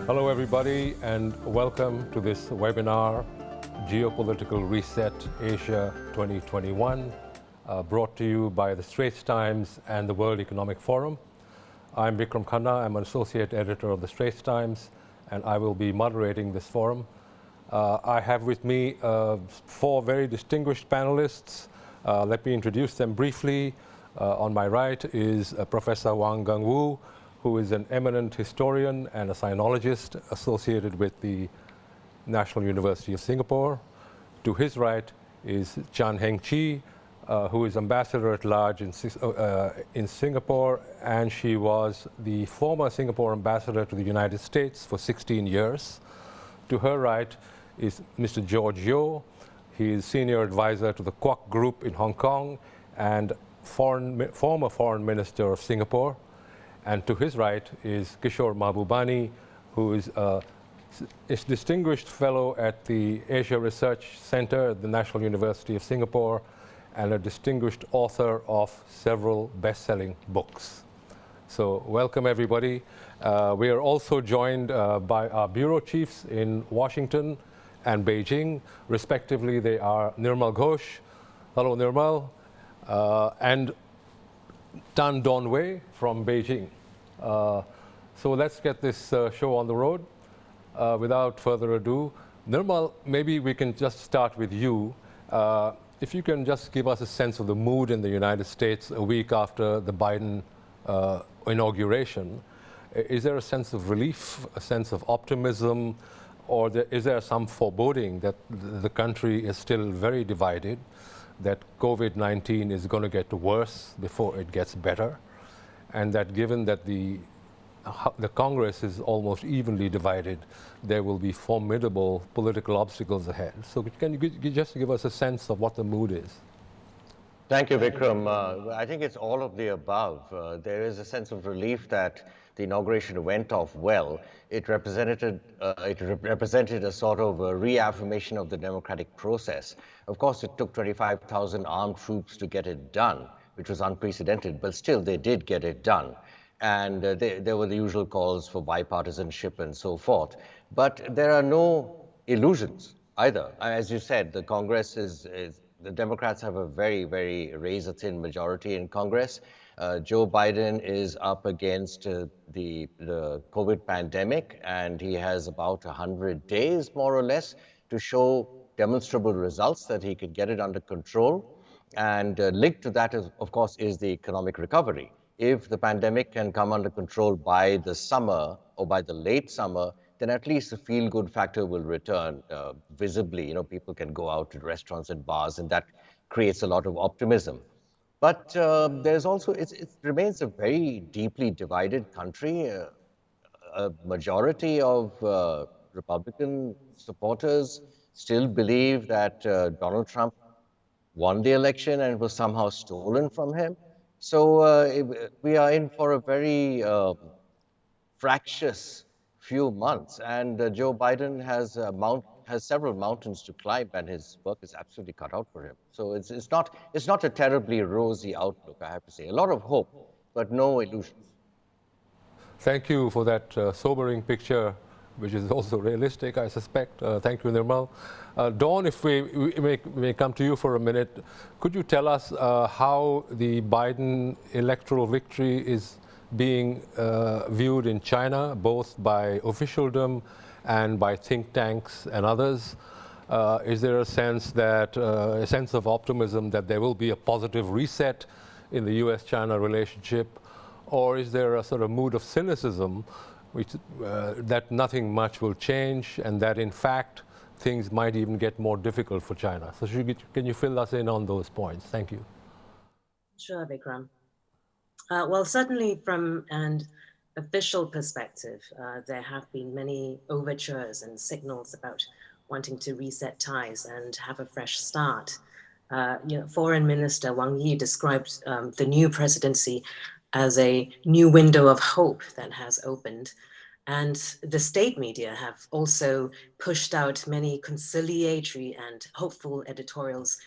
Hello, everybody, and welcome to this webinar, Geopolitical Reset Asia 2021, brought to you by the Straits Times and the World Economic Forum. I'm Vikram Khanna. I'm an associate editor of the Straits Times, and I will be moderating this forum. I have with me four very distinguished panelists. Let me introduce them briefly. On my right is Professor Wang Gungwu, who is an eminent historian and a sinologist associated with the National University of Singapore. To his right is Chan Heng Chee, who is ambassador at large in Singapore, and she was the former Singapore ambassador to the United States for 16 years. To her right is Mr. George Yeo. He is senior advisor to the Kwok Group in Hong Kong and former foreign minister of Singapore. And to his right is Kishore Mahbubani, who is a distinguished fellow at the Asia Research Center at the National University of Singapore and a distinguished author of several best-selling books. So welcome, everybody. We are also joined by our bureau chiefs in Washington and Beijing. Respectively, they are Nirmal Ghosh. Hello, Nirmal. And Tan Don Wei from Beijing. So let's get this show on the road. Without further ado, Nirmal, maybe we can just start with you. If you can just give us a sense of the mood in the United States a week after the Biden inauguration. Is there a sense of relief, a sense of optimism, or is there some foreboding that the country is still very divided, that COVID-19 is going to get worse before it gets better, and that given that the Congress is almost evenly divided, there will be formidable political obstacles ahead? So can you just give us a sense of what the mood is? Thank you, Vikram. I think it's all of the above. There is a sense of relief that the inauguration went off well. It represented a sort of a reaffirmation of the democratic process. Of course, it took 25,000 armed troops to get it done, which was unprecedented, but still they did get it done. And there were the usual calls for bipartisanship and so forth. But there are no illusions either. As you said, the Congress the Democrats have a very, very razor-thin majority in Congress. Joe Biden is up against the COVID pandemic, and he has about 100 days, more or less, to show demonstrable results that he could get it under control. And linked to that, of course, is the economic recovery. If the pandemic can come under control by the summer or by the late summer, then at least the feel-good factor will return visibly. You know, people can go out to restaurants and bars, and that creates a lot of optimism. But there's also, it remains a very deeply divided country. A majority of Republican supporters still believe that Donald Trump won the election and it was somehow stolen from him. So we are in for a very fractious few months, and Joe Biden has several mountains to climb, and his work is absolutely cut out for him. So it's not a terribly rosy outlook, I have to say. A lot of hope, but no illusions. Thank you for that sobering picture, which is also realistic, I suspect. Thank you, Nirmal. Dawn, if we may come to you for a minute, could you tell us how the Biden electoral victory is being viewed in China, both by officialdom and by think tanks and others? Is there a sense of optimism that there will be a positive reset in the U.S.-China relationship, or is there a sort of mood of cynicism that nothing much will change, and that in fact things might even get more difficult for China? So can you fill us in on those points? Thank you. Sure, Vikram. Well, certainly from an official perspective, there have been many overtures and signals about wanting to reset ties and have a fresh start. Foreign Minister Wang Yi described the new presidency as a new window of hope that has opened. And the state media have also pushed out many conciliatory and hopeful editorials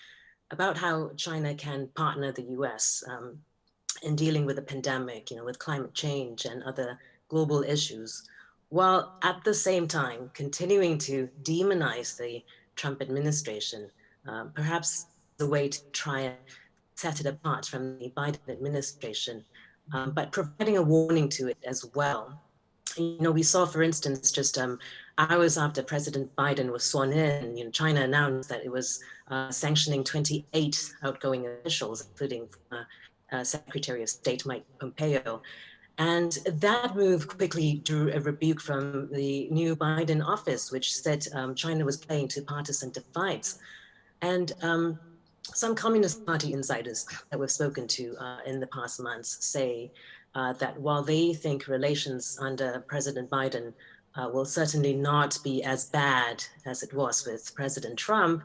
about how China can partner the US in dealing with the pandemic, with climate change and other global issues, while at the same time continuing to demonize the Trump administration, perhaps the way to try and set it apart from the Biden administration, but providing a warning to it as well. You know, we saw, for instance, just hours after President Biden was sworn in, you know, China announced that it was sanctioning 28 outgoing officials, including Secretary of State Mike Pompeo. And that move quickly drew a rebuke from the new Biden office, which said China was playing to partisan fights. And some Communist Party insiders that we've spoken to in the past months say that while they think relations under President Biden will certainly not be as bad as it was with President Trump,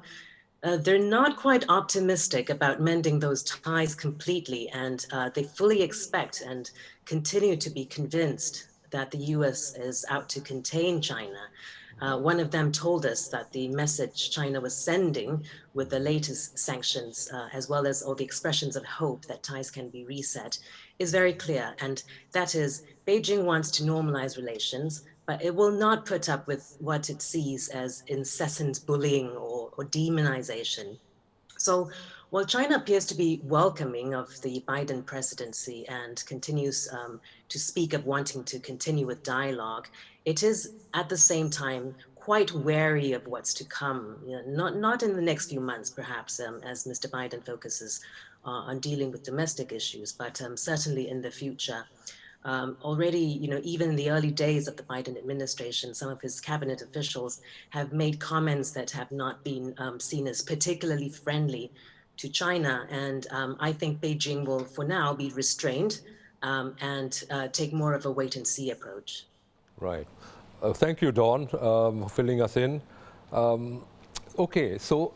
they're not quite optimistic about mending those ties completely, and they fully expect and continue to be convinced that the US is out to contain China. One of them told us that the message China was sending with the latest sanctions, as well as all the expressions of hope that ties can be reset, is very clear. And that is, Beijing wants to normalize relations, but it will not put up with what it sees as incessant bullying or demonization. So while China appears to be welcoming of the Biden presidency and continues to speak of wanting to continue with dialogue, it is at the same time quite wary of what's to come, you know, not in the next few months, perhaps, as Mr. Biden focuses on dealing with domestic issues, but certainly in the future. Already, you know, even in the early days of the Biden administration, some of his cabinet officials have made comments that have not been seen as particularly friendly to China. And I think Beijing will, for now, be restrained and take more of a wait and see approach. Right. Thank you, Dawn, for filling us in. Okay, so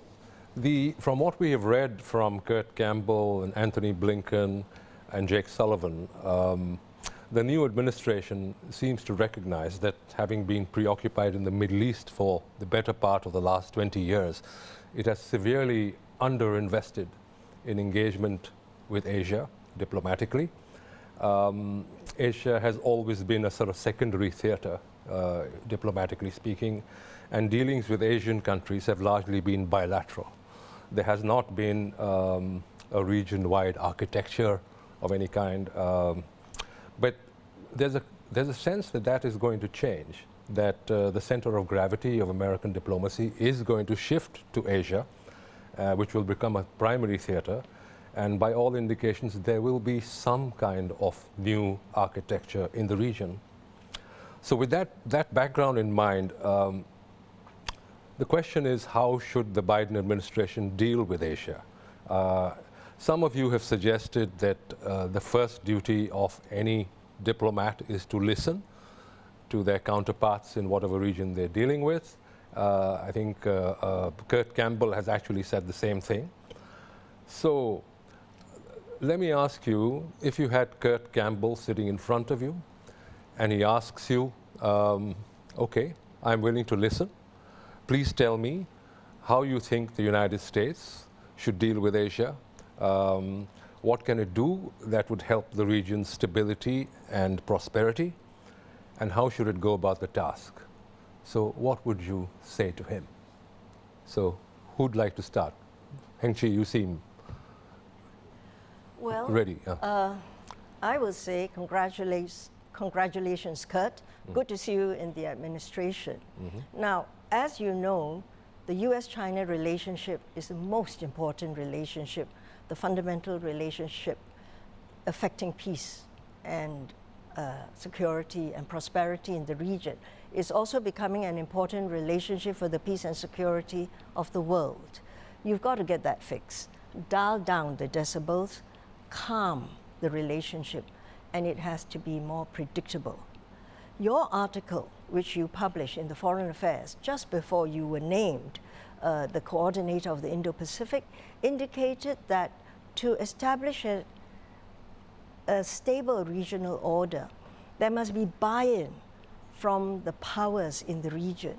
from what we have read from Kurt Campbell and Anthony Blinken and Jake Sullivan, the new administration seems to recognize that, having been preoccupied in the Middle East for the better part of the last 20 years, it has severely underinvested in engagement with Asia diplomatically. Asia has always been a sort of secondary theater, diplomatically speaking, and dealings with Asian countries have largely been bilateral. There has not been a region-wide architecture of any kind. But there's a sense that that is going to change, that the center of gravity of American diplomacy is going to shift to Asia, which will become a primary theater. And by all indications, there will be some kind of new architecture in the region. So with that background in mind, the question is, how should the Biden administration deal with Asia? Some of you have suggested that the first duty of any diplomat is to listen to their counterparts in whatever region they're dealing with. I think Kurt Campbell has actually said the same thing. So let me ask you, if you had Kurt Campbell sitting in front of you and he asks you, okay, I'm willing to listen. Please tell me how you think the United States should deal with Asia. What can it do that would help the region's stability and prosperity? And how should it go about the task? So what would you say to him? So who'd like to start? Heng-Chi, you seem ready. I would say congratulations, Kurt. Good to see you in the administration. Now, as you know, the US-China relationship is the most important relationship, the fundamental relationship affecting peace and security and prosperity in the region. It's also becoming an important relationship for the peace and security of the world. You've got to get that fixed. Dial down the decibels, calm the relationship, and it has to be more predictable. Your article, which you published in the Foreign Affairs just before you were named the coordinator of the Indo-Pacific, indicated that to establish a stable regional order, there must be buy-in from the powers in the region.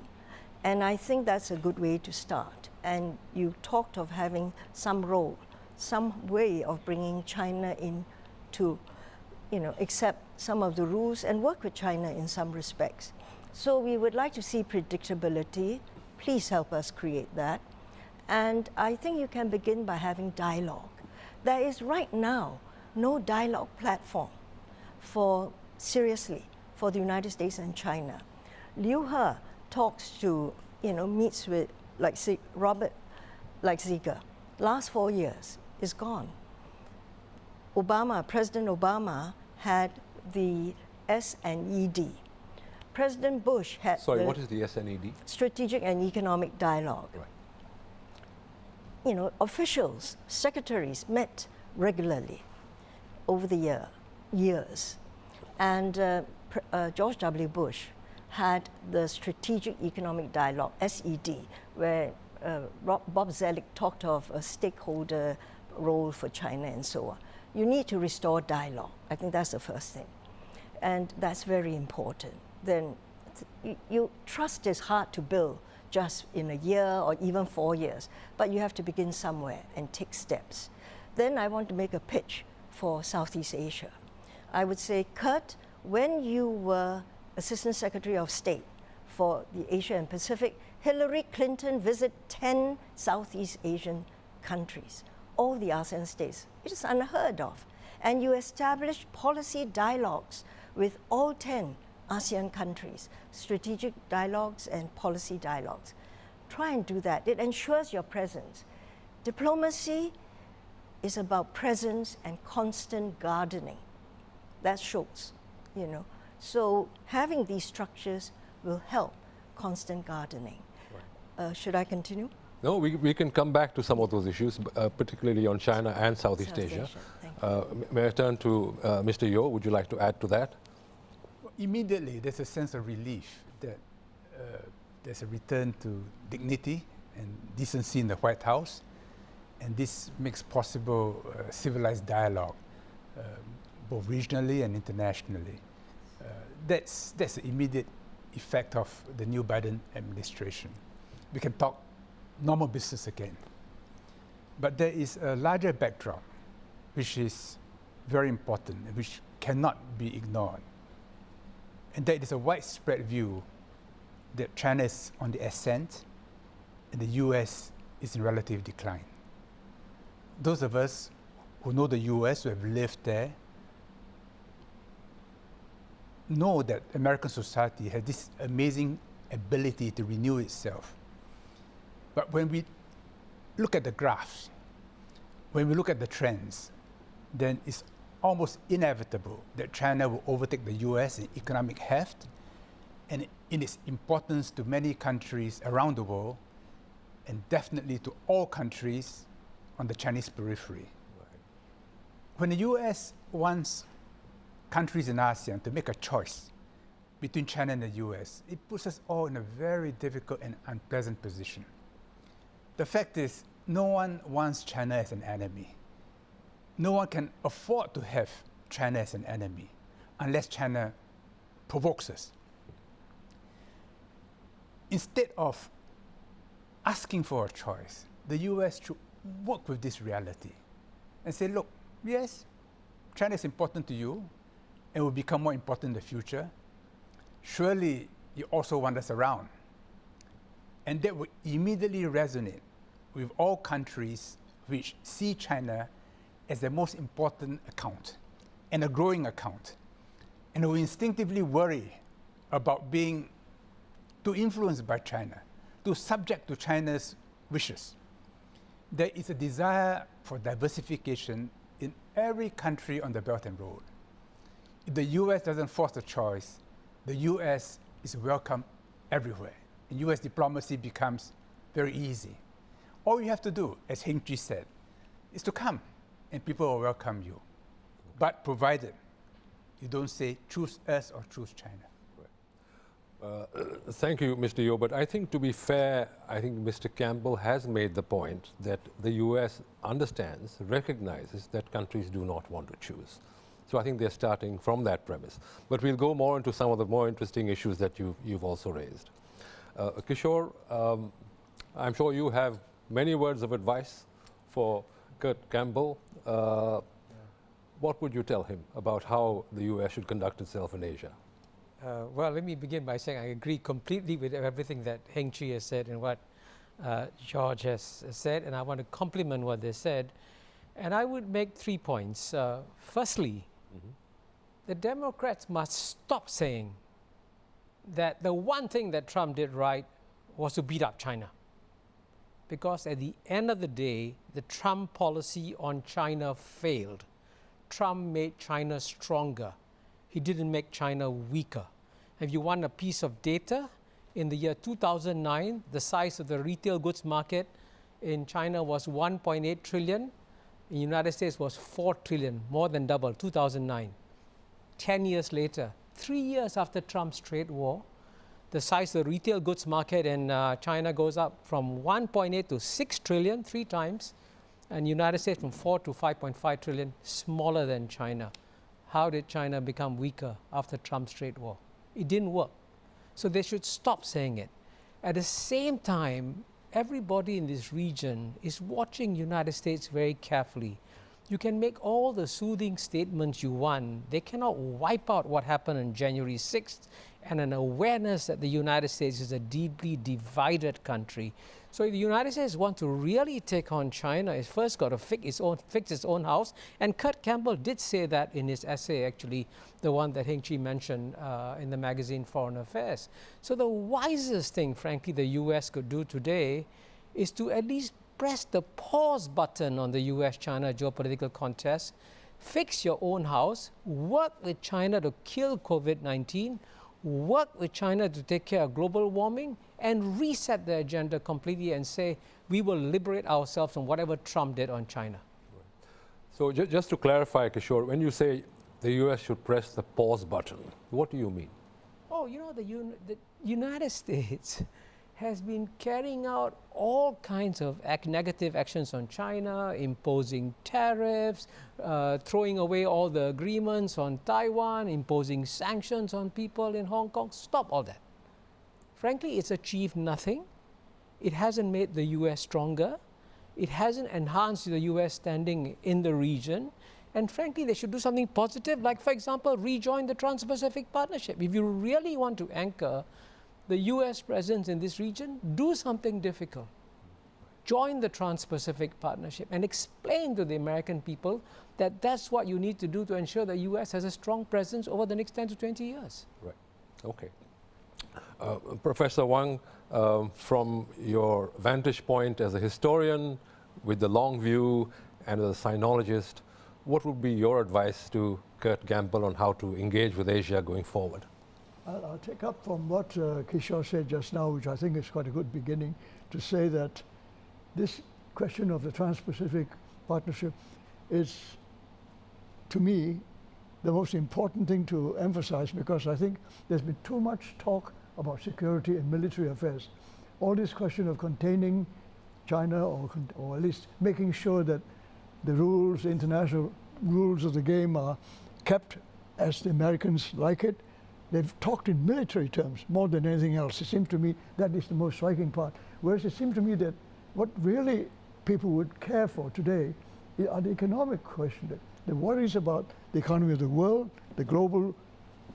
And I think that's a good way to start. And you talked of having some role, some way of bringing China in to, accept some of the rules and work with China in some respects. So we would like to see predictability. Please help us create that. And I think you can begin by having dialogue. There is right now no dialogue platform seriously, for the United States and China. Liu He talks to, meets with Robert Lighthizer. Last 4 years is gone. President Obama had the SNED. President Bush had Sorry, what is the SNED? Strategic and Economic Dialogue. Right. Officials, secretaries met regularly over the years. And George W. Bush had the Strategic Economic Dialogue, SED, where Bob Zoellick talked of a stakeholder role for China and so on. You need to restore dialogue. I think that's the first thing. And that's very important. Then trust is hard to build just in a year or even 4 years, but you have to begin somewhere and take steps. Then I want to make a pitch for Southeast Asia. I would say, Kurt, when you were Assistant Secretary of State for the Asia and Pacific, Hillary Clinton visited 10 Southeast Asian countries, all the ASEAN states. It is unheard of. And you established policy dialogues with all 10 ASEAN countries, strategic dialogues and policy dialogues. Try and do that. It ensures your presence. Diplomacy is about presence and constant gardening. That's Schultz, So having these structures will help constant gardening. Right. Should I continue? No, we can come back to some of those issues, particularly on China and Southeast Asia. May I turn to Mr. Yeo? Would you like to add to that? Immediately, there's a sense of relief that there's a return to dignity and decency in the White House, and this makes possible civilized dialogue, both regionally and internationally. That's the immediate effect of the new Biden administration. We can talk normal business again. But there is a larger backdrop, which is very important and which cannot be ignored. And that is a widespread view that China is on the ascent and the US is in relative decline. Those of us who know the US, who have lived there, know that American society has this amazing ability to renew itself. But when we look at the graphs, when we look at the trends, then it's almost inevitable that China will overtake the US in economic heft and in its importance to many countries around the world, and definitely to all countries on the Chinese periphery. Right. When the US wants countries in ASEAN to make a choice between China and the US, it puts us all in a very difficult and unpleasant position. The fact is, no one wants China as an enemy. No one can afford to have China as an enemy unless China provokes us. Instead of asking for a choice, the US should work with this reality and say, look, yes, China is important to you and will become more important in the future. Surely you also want us around. And that would immediately resonate with all countries which see China as their most important account and a growing account, and who instinctively worry about being too influenced by China, too subject to China's wishes. There is a desire for diversification in every country on the Belt and Road. If the US doesn't force the choice, the US is welcome everywhere, and US diplomacy becomes very easy. All you have to do, as Heng Chi said, is to come, and people will welcome you. But provided you don't say, choose us or choose China. Thank you, Mr. Yeo. But I think, to be fair, I think Mr. Campbell has made the point that the US understands, recognizes that countries do not want to choose. So I think they're starting from that premise. But we'll go more into some of the more interesting issues that you've also raised. Kishore, I'm sure you have many words of advice for Kurt Campbell. What would you tell him about how the US should conduct itself in Asia? Well, let me begin by saying I agree completely with everything that Heng Chi has said and what George has said, and I want to compliment what they said. And I would make 3 points. Firstly, the Democrats must stop saying that the one thing that Trump did right was to beat up China. Because at the end of the day, the Trump policy on China failed. Trump made China stronger. He didn't make China weaker. If you want a piece of data, in the year 2009, the size of the retail goods market in China was 1.8 trillion. In the United States was 4 trillion, more than double, 2009. 10 years later, 3 years after Trump's trade war, the size of the retail goods market in China goes up from 1.8 to 6 trillion, 3 times, and United States from 4 to 5.5 trillion, smaller than China. How did China become weaker after Trump's trade war? It didn't work. So they should stop saying it. At the same time, everybody in this region is watching United States very carefully. You can make all the soothing statements you want. They cannot wipe out what happened on January 6th and an awareness that the United States is a deeply divided country. So if the United States wants to really take on China, it's first got to fix its own house. And Kurt Campbell did say that in his essay, actually, the one that Heng Chi mentioned in the magazine Foreign Affairs. So the wisest thing, frankly, the US could do today is to at least press the pause button on the US-China geopolitical contest, fix your own house, work with China to kill COVID-19, work with China to take care of global warming, and reset the agenda completely and say, we will liberate ourselves from whatever Trump did on China. So just to clarify, Kishore, when you say the US should press the pause button, what do you mean? Oh, you know, the United States has been carrying out all kinds of negative actions on China, imposing tariffs, throwing away all the agreements on Taiwan, imposing sanctions on people in Hong Kong. Stop all that. Frankly, it's achieved nothing. It hasn't made the US stronger. It hasn't enhanced the US standing in the region. And frankly, they should do something positive, like, for example, rejoin the Trans-Pacific Partnership. If you really want to anchor the US presence in this region, do something difficult. Join the Trans-Pacific Partnership and explain to the American people that that's what you need to do to ensure the US has a strong presence over the next 10 to 20 years. Right. Okay. Professor Wang, from your vantage point as a historian with the long view and as a sinologist, what would be your advice to Kurt Campbell on how to engage with Asia going forward? I'll take up from what Kishore said just now, which I think is quite a good beginning, to say that this question of the Trans-Pacific Partnership is, to me, the most important thing to emphasize, because I think there's been too much talk about security and military affairs. All this question of containing China, or at least making sure that the rules, the international rules of the game are kept as the Americans like it. They've talked in military terms more than anything else. It seems to me that is the most striking part. Whereas it seems to me that what really people would care for today are the economic questions, the worries about the economy of the world, the global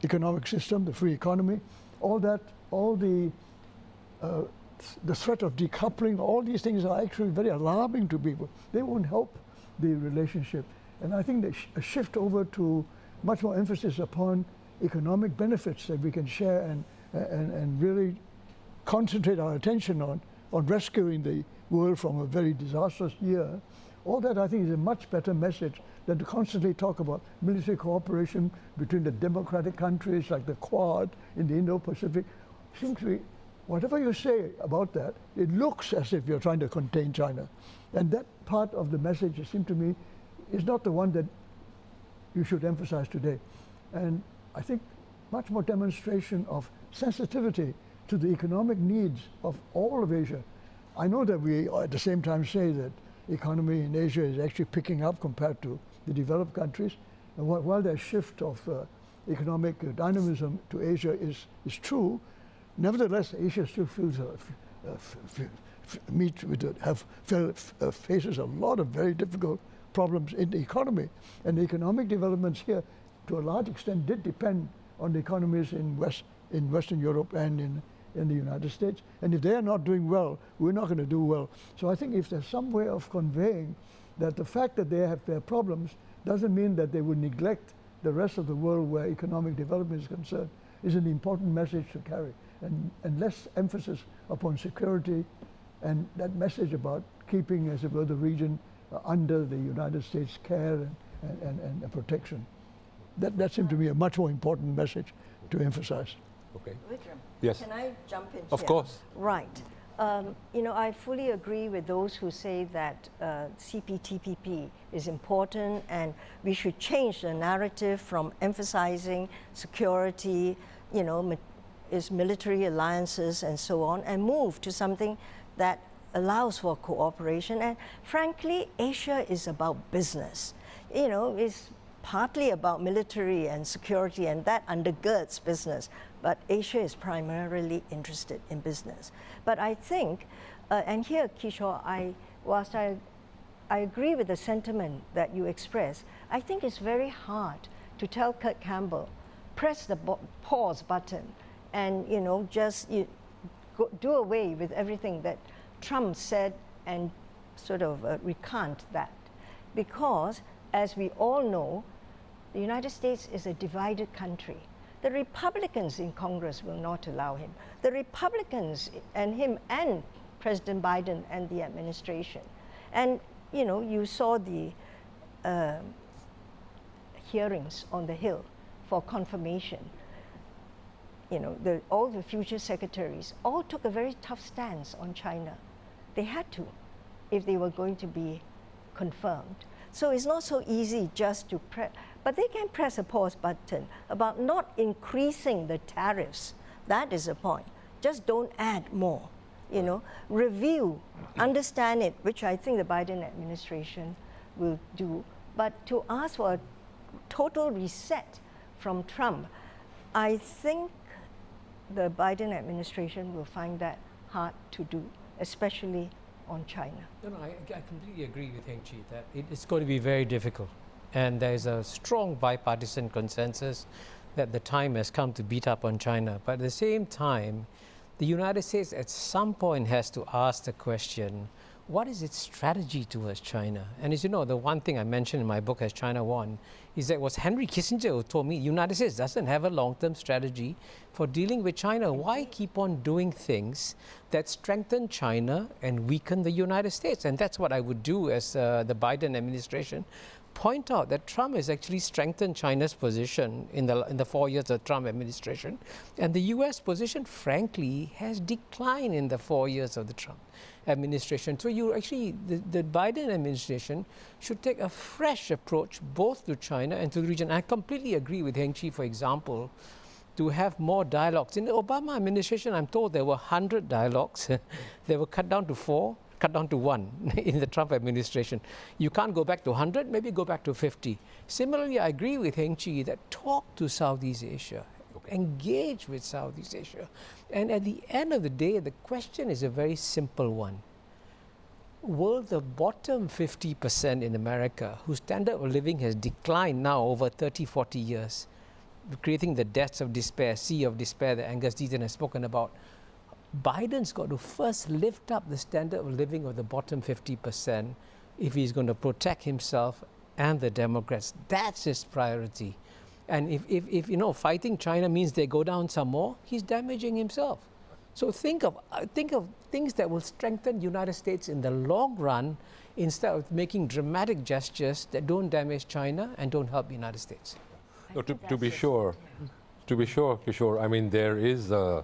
economic system, the free economy, all that, all the threat of decoupling, all these things are actually very alarming to people. They won't help the relationship. And I think that a shift over to much more emphasis upon economic benefits that we can share and really concentrate our attention on rescuing the world from a very disastrous year. All that, I think, is a much better message than to constantly talk about military cooperation between the democratic countries like the Quad in the Indo-Pacific. Seems to be, whatever you say about that, it looks as if you're trying to contain China. And that part of the message, it seems to me, is not the one that you should emphasize today. And I think much more demonstration of sensitivity to the economic needs of all of Asia. I know that we at the same time say that economy in Asia is actually picking up compared to the developed countries. And while that shift of economic dynamism to Asia is true, nevertheless, Asia still faces a lot of very difficult problems in the economy. And the economic developments here, to a large extent, did depend on the economies in Western Europe and in the United States. And if they are not doing well, we're not going to do well. So I think if there's some way of conveying that the fact that they have their problems doesn't mean that they would neglect the rest of the world where economic development is concerned, is an important message to carry. And less emphasis upon security and that message about keeping, as it were, the region under the United States' care and protection. That seemed to me a much more important message to emphasize. Okay. Vikram, Yes. can I jump in Of here? course. Right. You know, I fully agree with those who say that CPTPP is important and we should change the narrative from emphasizing security, you know, is military alliances and so on, and move to something that allows for cooperation. And frankly, Asia is about business. You know, it's partly about military and security, and that undergirds business. But Asia is primarily interested in business. But I think, and here, Kishore, whilst I agree with the sentiment that you express, I think it's very hard to tell Kurt Campbell, press the pause button and, you know, just do away with everything that Trump said and sort of recant that. Because, as we all know, the United States is a divided country. The Republicans in Congress will not allow him. The Republicans and him and President Biden and the administration. And, you know, you saw the hearings on the Hill for confirmation. You know, all the future secretaries all took a very tough stance on China. They had to, if they were going to be confirmed. So it's not so easy just to press, but they can press a pause button about not increasing the tariffs. That is the point. Just don't add more, you know. Review, understand it, which I think the Biden administration will do. But to ask for a total reset from Trump, I think the Biden administration will find that hard to do, especially on China. No, I completely agree with Heng Chi that it's going to be very difficult. And there's a strong bipartisan consensus that the time has come to beat up on China. But at the same time, the United States at some point has to ask the question, what is its strategy towards China? And as you know, the one thing I mentioned in my book, Has China Won, is that it was Henry Kissinger who told me, United States doesn't have a long-term strategy for dealing with China. Why keep on doing things that strengthen China and weaken the United States? And that's what I would do as the Biden administration. Point out that Trump has actually strengthened China's position in the 4 years of the Trump administration. And the US position, frankly, has declined in the 4 years of the Trump administration. So you actually, the Biden administration should take a fresh approach both to China and to the region. I completely agree with Heng Chi, for example, to have more dialogues. In the Obama administration, I'm told there were 100 dialogues. They were cut down to 4, cut down to 1 in the Trump administration. You can't go back to 100, maybe go back to 50. Similarly, I agree with Heng Chi that talk to Southeast Asia, engage with Southeast Asia. And at the end of the day, the question is a very simple one. Will the bottom 50% in America, whose standard of living has declined now over 30, 40 years, creating the depths of despair, sea of despair that Angus Deaton has spoken about, Biden's got to first lift up the standard of living of the bottom 50% if he's going to protect himself and the Democrats. That's his priority. And if you know, fighting China means they go down some more, he's damaging himself. So think of things that will strengthen the United States in the long run instead of making dramatic gestures that don't damage China and don't help the United States. No, to be sure, Kishore, I mean, there is a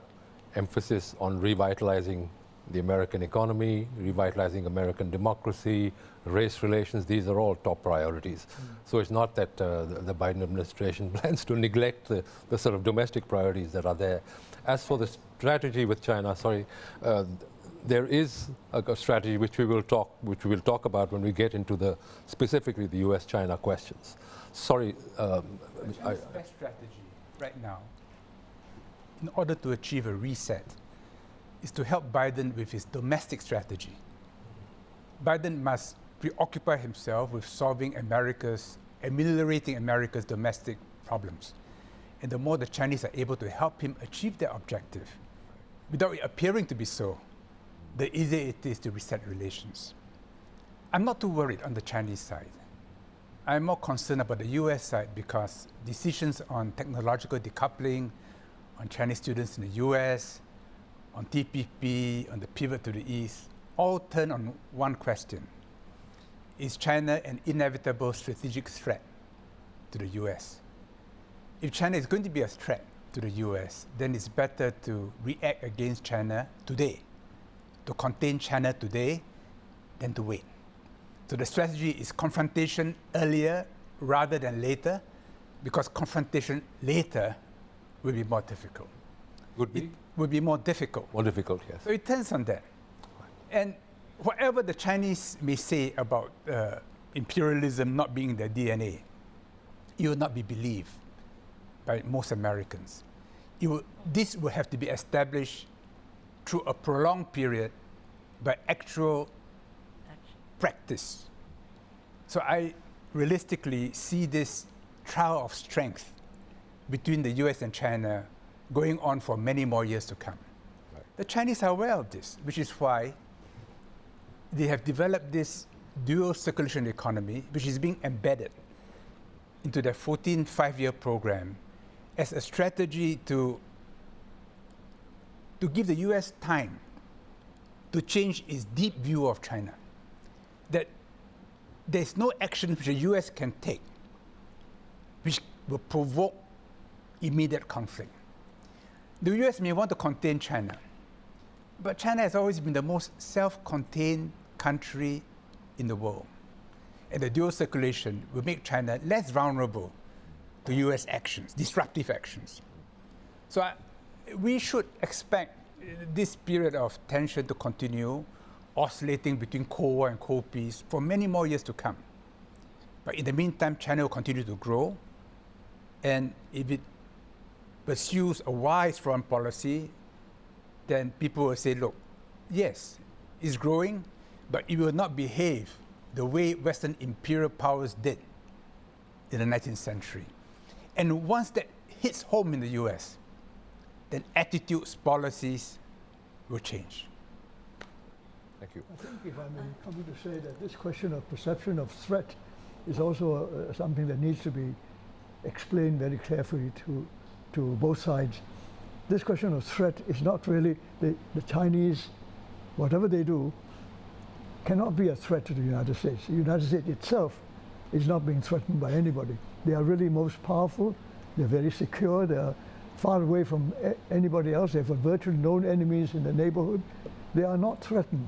emphasis on revitalizing the American economy, revitalizing American democracy, race relations. These are all top priorities. So it's not that the Biden administration plans to neglect the sort of domestic priorities that are there. As for the strategy with China, there is a strategy which we will talk about when we get into specifically the U.S.-China questions. Trump's best strategy right now, in order to achieve a reset, is to help Biden with his domestic strategy. Biden must preoccupy himself with ameliorating America's domestic problems. and the more the Chinese are able to help him achieve their objective, without it appearing to be so, the easier it is to reset relations. I'm not too worried on the Chinese side. I'm more concerned about the US side because decisions on technological decoupling, on Chinese students in the US, on TPP, on the pivot to the East, all turn on one question. Is China an inevitable strategic threat to the US? If China is going to be a threat to the US, then it's better to react against China today, to contain China today, than to wait. So the strategy is confrontation earlier rather than later, because confrontation later will be more difficult. Would be? It will be more difficult. More difficult, yes. So it turns on that. And whatever the Chinese may say about imperialism not being in their DNA, it will not be believed by most Americans. This will have to be established through a prolonged period by actual practice. So I realistically see this trial of strength between the US and China going on for many more years to come. Right. The Chinese are aware of this, which is why they have developed this dual circulation economy, which is being embedded into their 14 five-year program as a strategy to give the US time to change its deep view of China. That there's no action which the US can take which will provoke immediate conflict. The US may want to contain China, but China has always been the most self-contained country in the world. And the dual circulation will make China less vulnerable to US actions, disruptive actions. So we should expect this period of tension to continue, oscillating between Cold War and Cold Peace for many more years to come. But in the meantime, China will continue to grow, and if it pursues a wise foreign policy, then people will say, look, yes, it's growing, but it will not behave the way Western imperial powers did in the 19th century. And once that hits home in the US, then attitudes, policies will change. Thank you. I think if I may come to say that this question of perception of threat is also something that needs to be explained very carefully to both sides. This question of threat is not really the Chinese, whatever they do, cannot be a threat to the United States. The United States itself is not being threatened by anybody. They are really most powerful, they're very secure, they are far away from anybody else, they have virtually no enemies in the neighborhood. They are not threatened.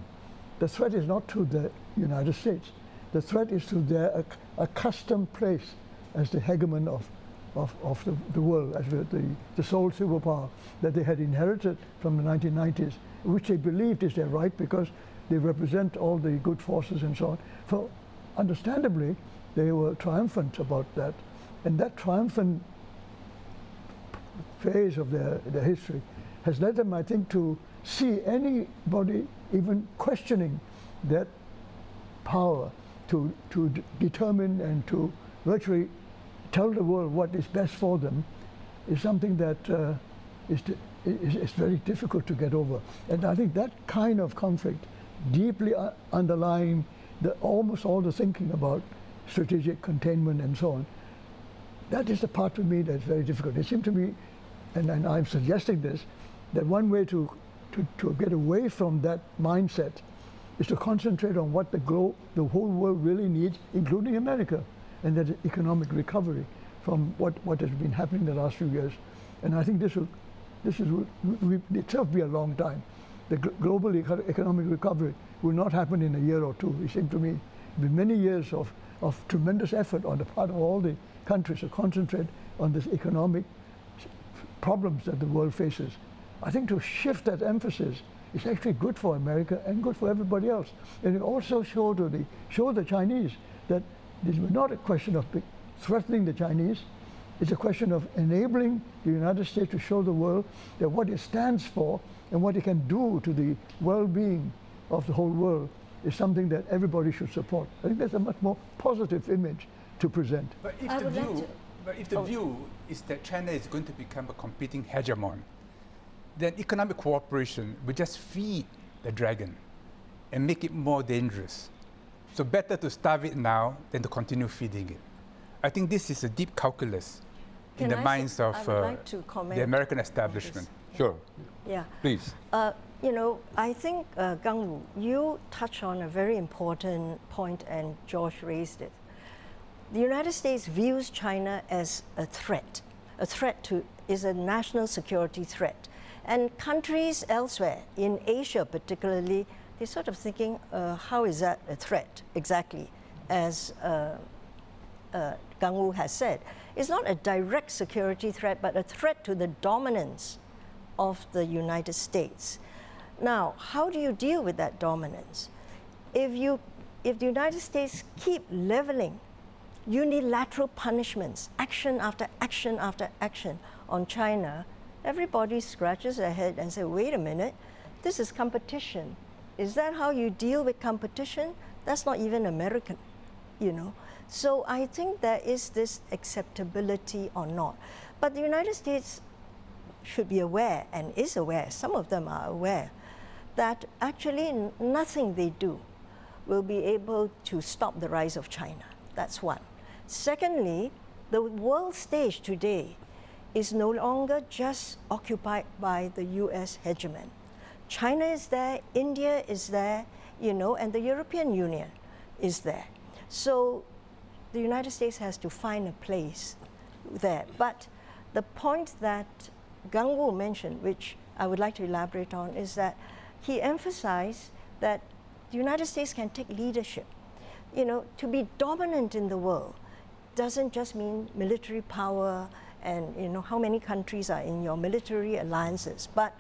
The threat is not to the United States. The threat is to their accustomed place as the hegemon of the world, as the sole superpower that they had inherited from the 1990s, which they believed is their right because they represent all the good forces and so on. So understandably, they were triumphant about that. And that triumphant phase of their history has led them, I think, to see anybody even questioning that power to determine and to virtually tell the world what is best for them is something that is very difficult to get over. And I think that kind of conflict, deeply underlying almost all the thinking about strategic containment and so on, that is the part to me that's very difficult. It seems to me, and I'm suggesting this, that one way to get away from that mindset is to concentrate on what the whole world really needs, including America, and that is economic recovery from what has been happening the last few years. And I think this will itself be a long time. The global economic recovery will not happen in a year or two. It seems to me it will be many years of tremendous effort on the part of all the countries to concentrate on this economic problems that the world faces. I think to shift that emphasis is actually good for America and good for everybody else. And it also show the Chinese that this is not a question of threatening the Chinese. It's a question of enabling the United States to show the world that what it stands for and what it can do to the well-being of the whole world is something that everybody should support. I think that's a much more positive image to present. But if I the would like view, But if the view is that China is going to become a competing hegemon, then economic cooperation will just feed the dragon and make it more dangerous. So better to starve it now than to continue feeding it. I think this is a deep calculus in the minds of I would like to comment the American establishment. Sure. Yeah. Please. You know, I think, Gang Wu, you touched on a very important point, and George raised it. The United States views China as a threat is a national security threat. And countries elsewhere, in Asia particularly, they're sort of thinking, how is that a threat exactly, as Gang Wu has said. It's not a direct security threat, but a threat to the dominance of the United States. Now, how do you deal with that dominance? If the United States keep leveling unilateral punishments, action after action after action on China, everybody scratches their head and says, wait a minute, this is competition. Is that how you deal with competition? That's not even American, you know. So I think there is this acceptability or not. But the United States should be aware, and is aware, some of them are aware, that actually nothing they do will be able to stop the rise of China. That's one. Secondly, the world stage today is no longer just occupied by the US hegemon. China is there, India is there, you know, and the European Union is there. So the United States has to find a place there. But the point that Gang Wu mentioned, which I would like to elaborate on, is that he emphasized that the United States can take leadership. You know, to be dominant in the world doesn't just mean military power and, you know, how many countries are in your military alliances, but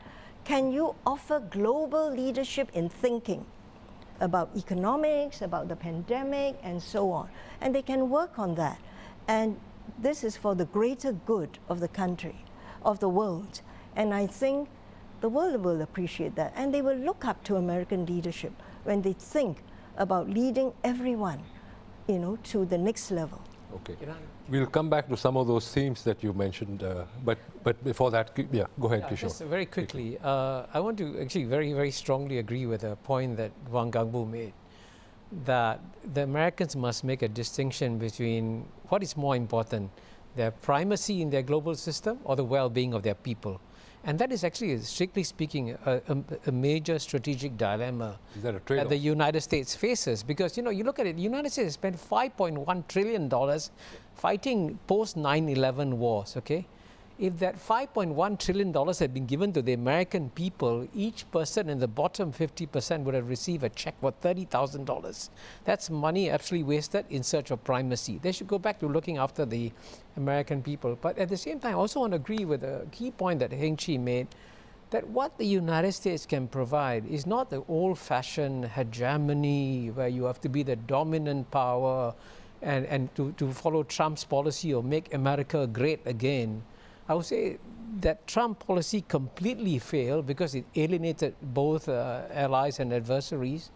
can you offer global leadership in thinking about economics, about the pandemic, and so on? And they can work on that. And this is for the greater good of the country, of the world. And I think the world will appreciate that. And they will look up to American leadership when they think about leading everyone, you know, to the next level. Okay. We'll come back to some of those themes that you mentioned, but before that, yeah, go ahead, Kishore. Just very quickly, I want to actually very, very strongly agree with a point that Wang Gangbu made, that the Americans must make a distinction between what is more important, their primacy in their global system or the well-being of their people. And that is actually, strictly speaking, a major strategic dilemma Is that a trade-off? that the United States faces. Because, you know, you look at it, the United States spent $5.1 trillion fighting post-9/11 wars, okay? If that $5.1 trillion had been given to the American people, each person in the bottom 50% would have received a check worth $30,000. That's money absolutely wasted in search of primacy. They should go back to looking after the American people. But at the same time, I also want to agree with a key point that Heng Chi made, that what the United States can provide is not the old-fashioned hegemony where you have to be the dominant power and to follow Trump's policy or make America great again. I would say that Trump policy completely failed because it alienated both allies and adversaries.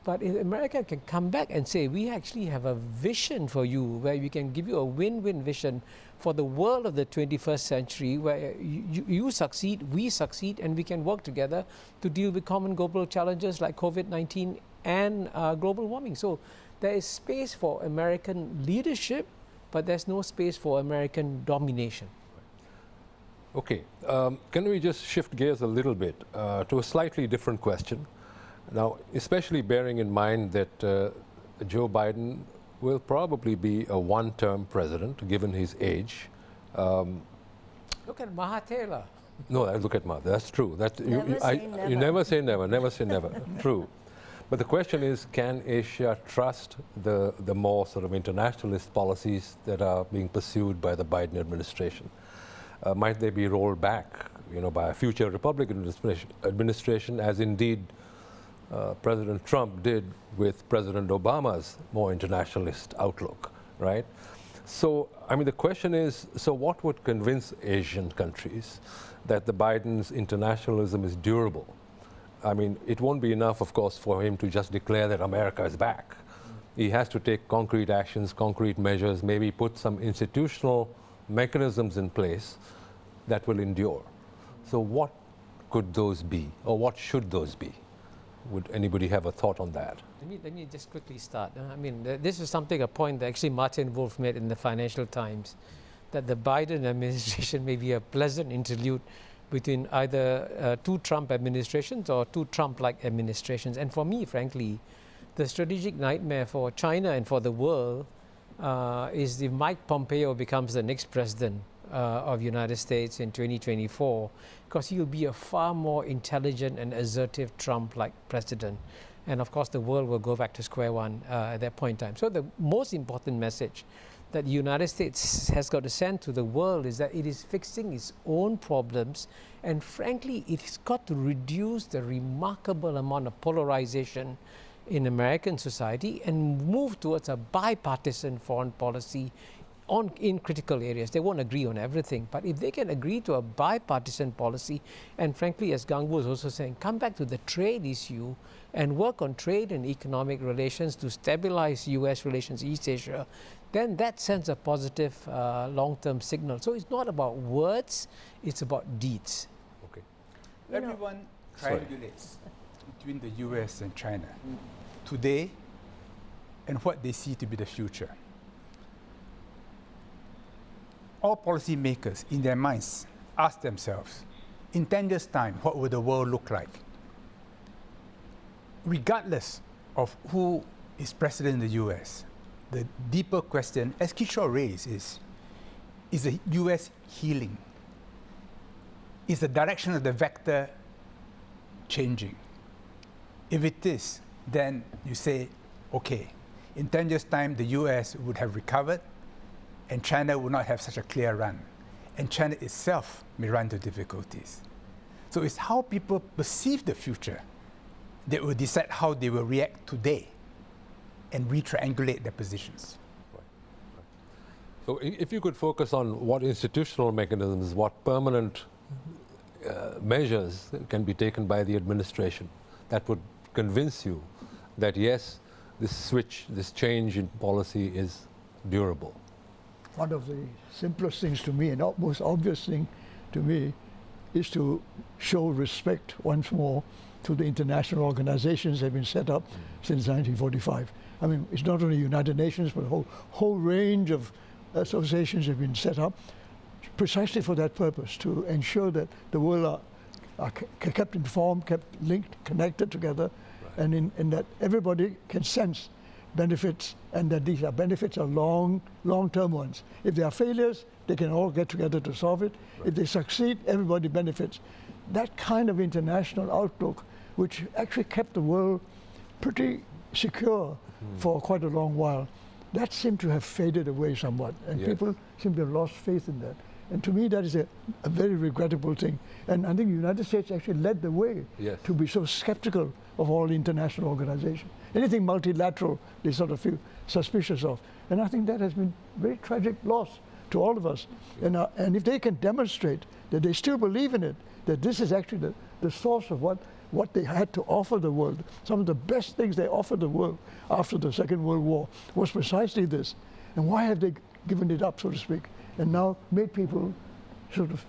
But if America can come back and say, we actually have a vision for you where we can give you a win-win vision for the world of the 21st century where you succeed, we succeed, and we can work together to deal with common global challenges like COVID-19 and global warming. So there is space for American leadership, but there's no space for American domination. Okay, can we just shift gears a little bit to a slightly different question? Now, especially bearing in mind that Joe Biden will probably be a one-term president, given his age. Look at Mahathir. No, I look at Mahathir. That's true. You never say never. Never say never. True. But the question is, can Asia trust the more sort of internationalist policies that are being pursued by the Biden administration? Might they be rolled back, you know, by a future Republican administration, as indeed President Trump did with President Obama's more internationalist outlook, right? So, I mean, the question is, so what would convince Asian countries that the Biden's internationalism is durable? I mean, it won't be enough, of course, for him to just declare that America is back. He has to take concrete actions, concrete measures, maybe put some institutional mechanisms in place that will endure. So what could those be, or what should those be? Would anybody have a thought on that? Let me just quickly start. I mean, this is a point that actually Martin Wolf made in the Financial Times, that the Biden administration may be a pleasant interlude between either two Trump administrations or two Trump-like administrations. And for me, frankly, the strategic nightmare for China and for the world is if Mike Pompeo becomes the next president of the United States in 2024, because he'll be a far more intelligent and assertive Trump-like president. And of course, the world will go back to square one at that point in time. So the most important message that the United States has got to send to the world is that it is fixing its own problems, and frankly, it's got to reduce the remarkable amount of polarization in American society and move towards a bipartisan foreign policy in critical areas. They won't agree on everything, but if they can agree to a bipartisan policy, and frankly, as Gang Wu was also saying, come back to the trade issue and work on trade and economic relations to stabilize US relations, East Asia, then that sends a positive long-term signal. So it's not about words, it's about deeds. Okay. Everyone triangulates between the US and China today and what they see to be the future. All policymakers in their minds ask themselves, in 10 years' time, what will the world look like? Regardless of who is president in the US, the deeper question, as Kishore raised, is the US healing? Is the direction of the vector changing? If it is, then you say, okay, in 10 years' time, the US would have recovered, and China will not have such a clear run. And China itself may run into difficulties. So it's how people perceive the future that will decide how they will react today and re-triangulate their positions. So if you could focus on what institutional mechanisms, what permanent measures can be taken by the administration that would convince you that yes, this switch, this change in policy is durable. One of the simplest things to me and most obvious thing to me is to show respect once more to the international organizations that have been set up since 1945. I mean, it's not only United Nations, but a whole range of associations have been set up precisely for that purpose, to ensure that the world are kept informed, kept linked, connected together, and that everybody can sense benefits, and that these benefits are long-term ones. If there are failures, they can all get together to solve it. If they succeed, everybody benefits. That kind of international outlook, which actually kept the world pretty secure for quite a long while, that seemed to have faded away somewhat, and people seem to have lost faith in that. And to me, that is a very regrettable thing. And I think the United States actually led the way to be so skeptical of all international organizations. Anything multilateral, they sort of feel suspicious of. And I think that has been very tragic loss to all of us. And if they can demonstrate that they still believe in it, that this is actually the source of what they had to offer the world, some of the best things they offered the world after the Second World War was precisely this. And why have they given it up, so to speak, and now made people sort of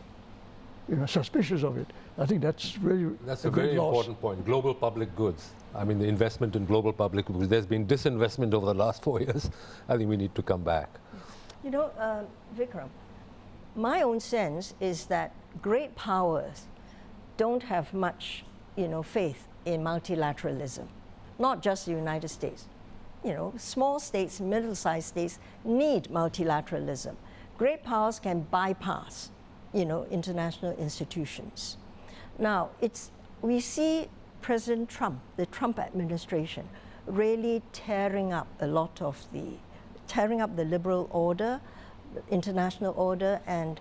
suspicious of it? I think that's really a very important point. Global public goods. I mean, the investment in global public goods. There's been disinvestment over the last 4 years. I think we need to come back. You know, Vikram, my own sense is that great powers don't have much, faith in multilateralism. Not just the United States. Small states, middle-sized states need multilateralism. Great powers can bypass, international institutions. Now, we see President Trump, the Trump administration, really tearing up the liberal order, the international order, and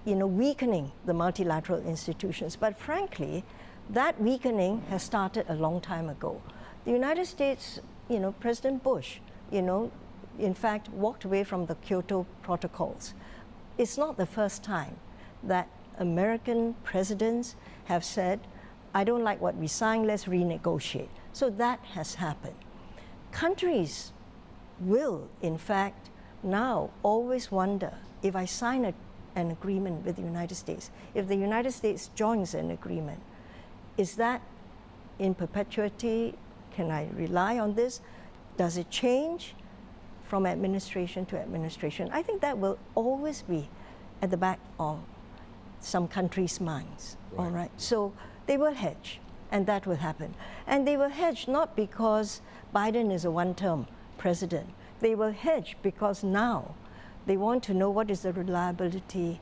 weakening the multilateral institutions. But frankly, that weakening has started a long time ago. The United States, President Bush, in fact, walked away from the Kyoto protocols. It's not the first time that American presidents have said, I don't like what we signed, let's renegotiate. So that has happened. Countries will, in fact, now always wonder if I sign an agreement with the United States, if the United States joins an agreement, is that in perpetuity? Can I rely on this? Does it change from administration to administration? I think that will always be at the back of some countries' minds. Right. All right. So they will hedge, and that will happen. And they will hedge not because Biden is a one-term president. They will hedge because now they want to know what is the reliability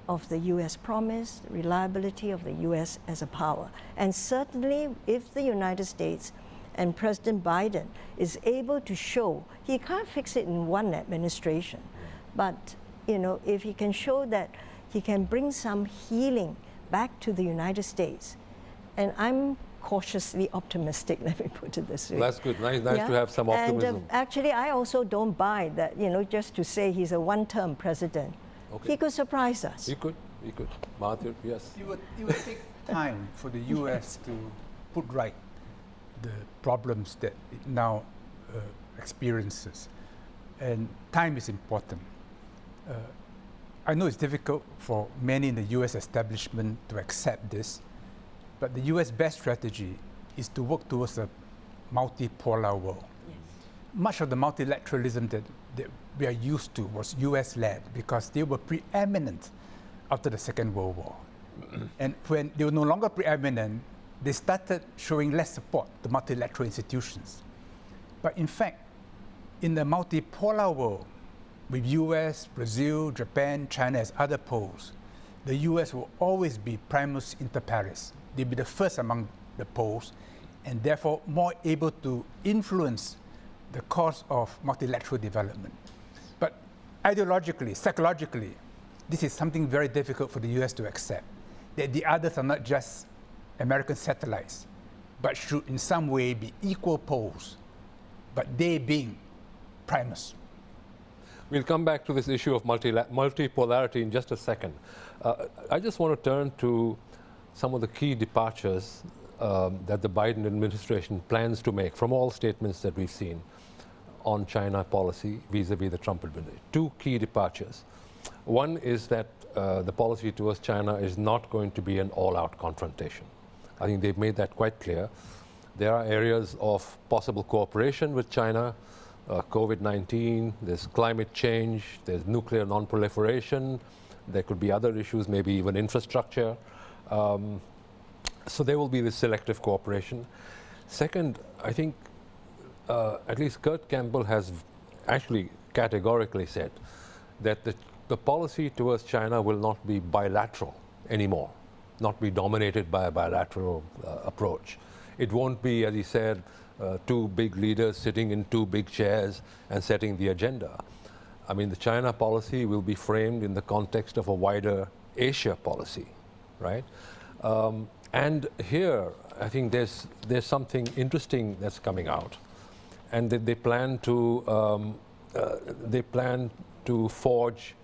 of the U.S. promise, the reliability of the U.S. as a power. And certainly, if the United States and President Biden is able to show, he can't fix it in one administration, but if he can show that he can bring some healing back to the United States, and I'm cautiously optimistic, let me put it this way. Well, that's good. Nice to have some optimism. And actually, I also don't buy that, just to say he's a one-term president. Okay. He could surprise us. He could. Mahathir, yes. It would take time for the U.S. to put right the problems that it now experiences. And time is important. I know it's difficult for many in the U.S. establishment to accept this, but the U.S. best strategy is to work towards a multipolar world. Yes. Much of the multilateralism that we are used to was US-led because they were preeminent after the Second World War. And when they were no longer preeminent, they started showing less support to multilateral institutions. But in fact, in the multipolar world, with US, Brazil, Japan, China as other poles, the US will always be primus inter pares. They'll be the first among the poles, and therefore more able to influence the course of multilateral development. But ideologically, psychologically, this is something very difficult for the US to accept, that the others are not just American satellites, but should in some way be equal poles, but they being primus. We'll come back to this issue of multipolarity in just a second. I just want to turn to some of the key departures that the Biden administration plans to make from all statements that we've seen on China policy vis-a-vis the Trump administration. Two key departures. One is that the policy towards China is not going to be an all-out confrontation. I think they've made that quite clear. There are areas of possible cooperation with China, COVID-19, there's climate change, there's nuclear non-proliferation, there could be other issues, maybe even infrastructure. So there will be this selective cooperation. Second, I think at least Kurt Campbell has actually categorically said that the policy towards China will not be bilateral anymore, not be dominated by a bilateral approach. It won't be, as he said, two big leaders sitting in two big chairs and setting the agenda. I mean, the China policy will be framed in the context of a wider Asia policy, right? And here, I think there's something interesting that's coming out, and that they plan to forge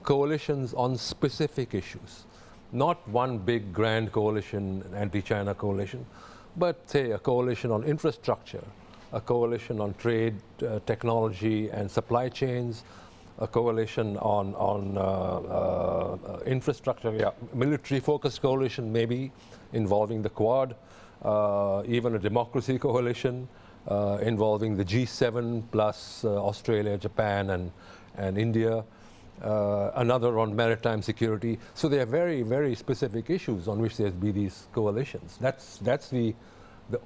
coalitions on specific issues, not one big grand coalition, anti-China coalition, but say a coalition on infrastructure, a coalition on trade, technology and supply chains, a coalition on infrastructure, military-focused coalition maybe involving the Quad, even a democracy coalition involving the G7 plus Australia, Japan and India, another on maritime security. So there are very, very specific issues on which there'll be these coalitions. That's the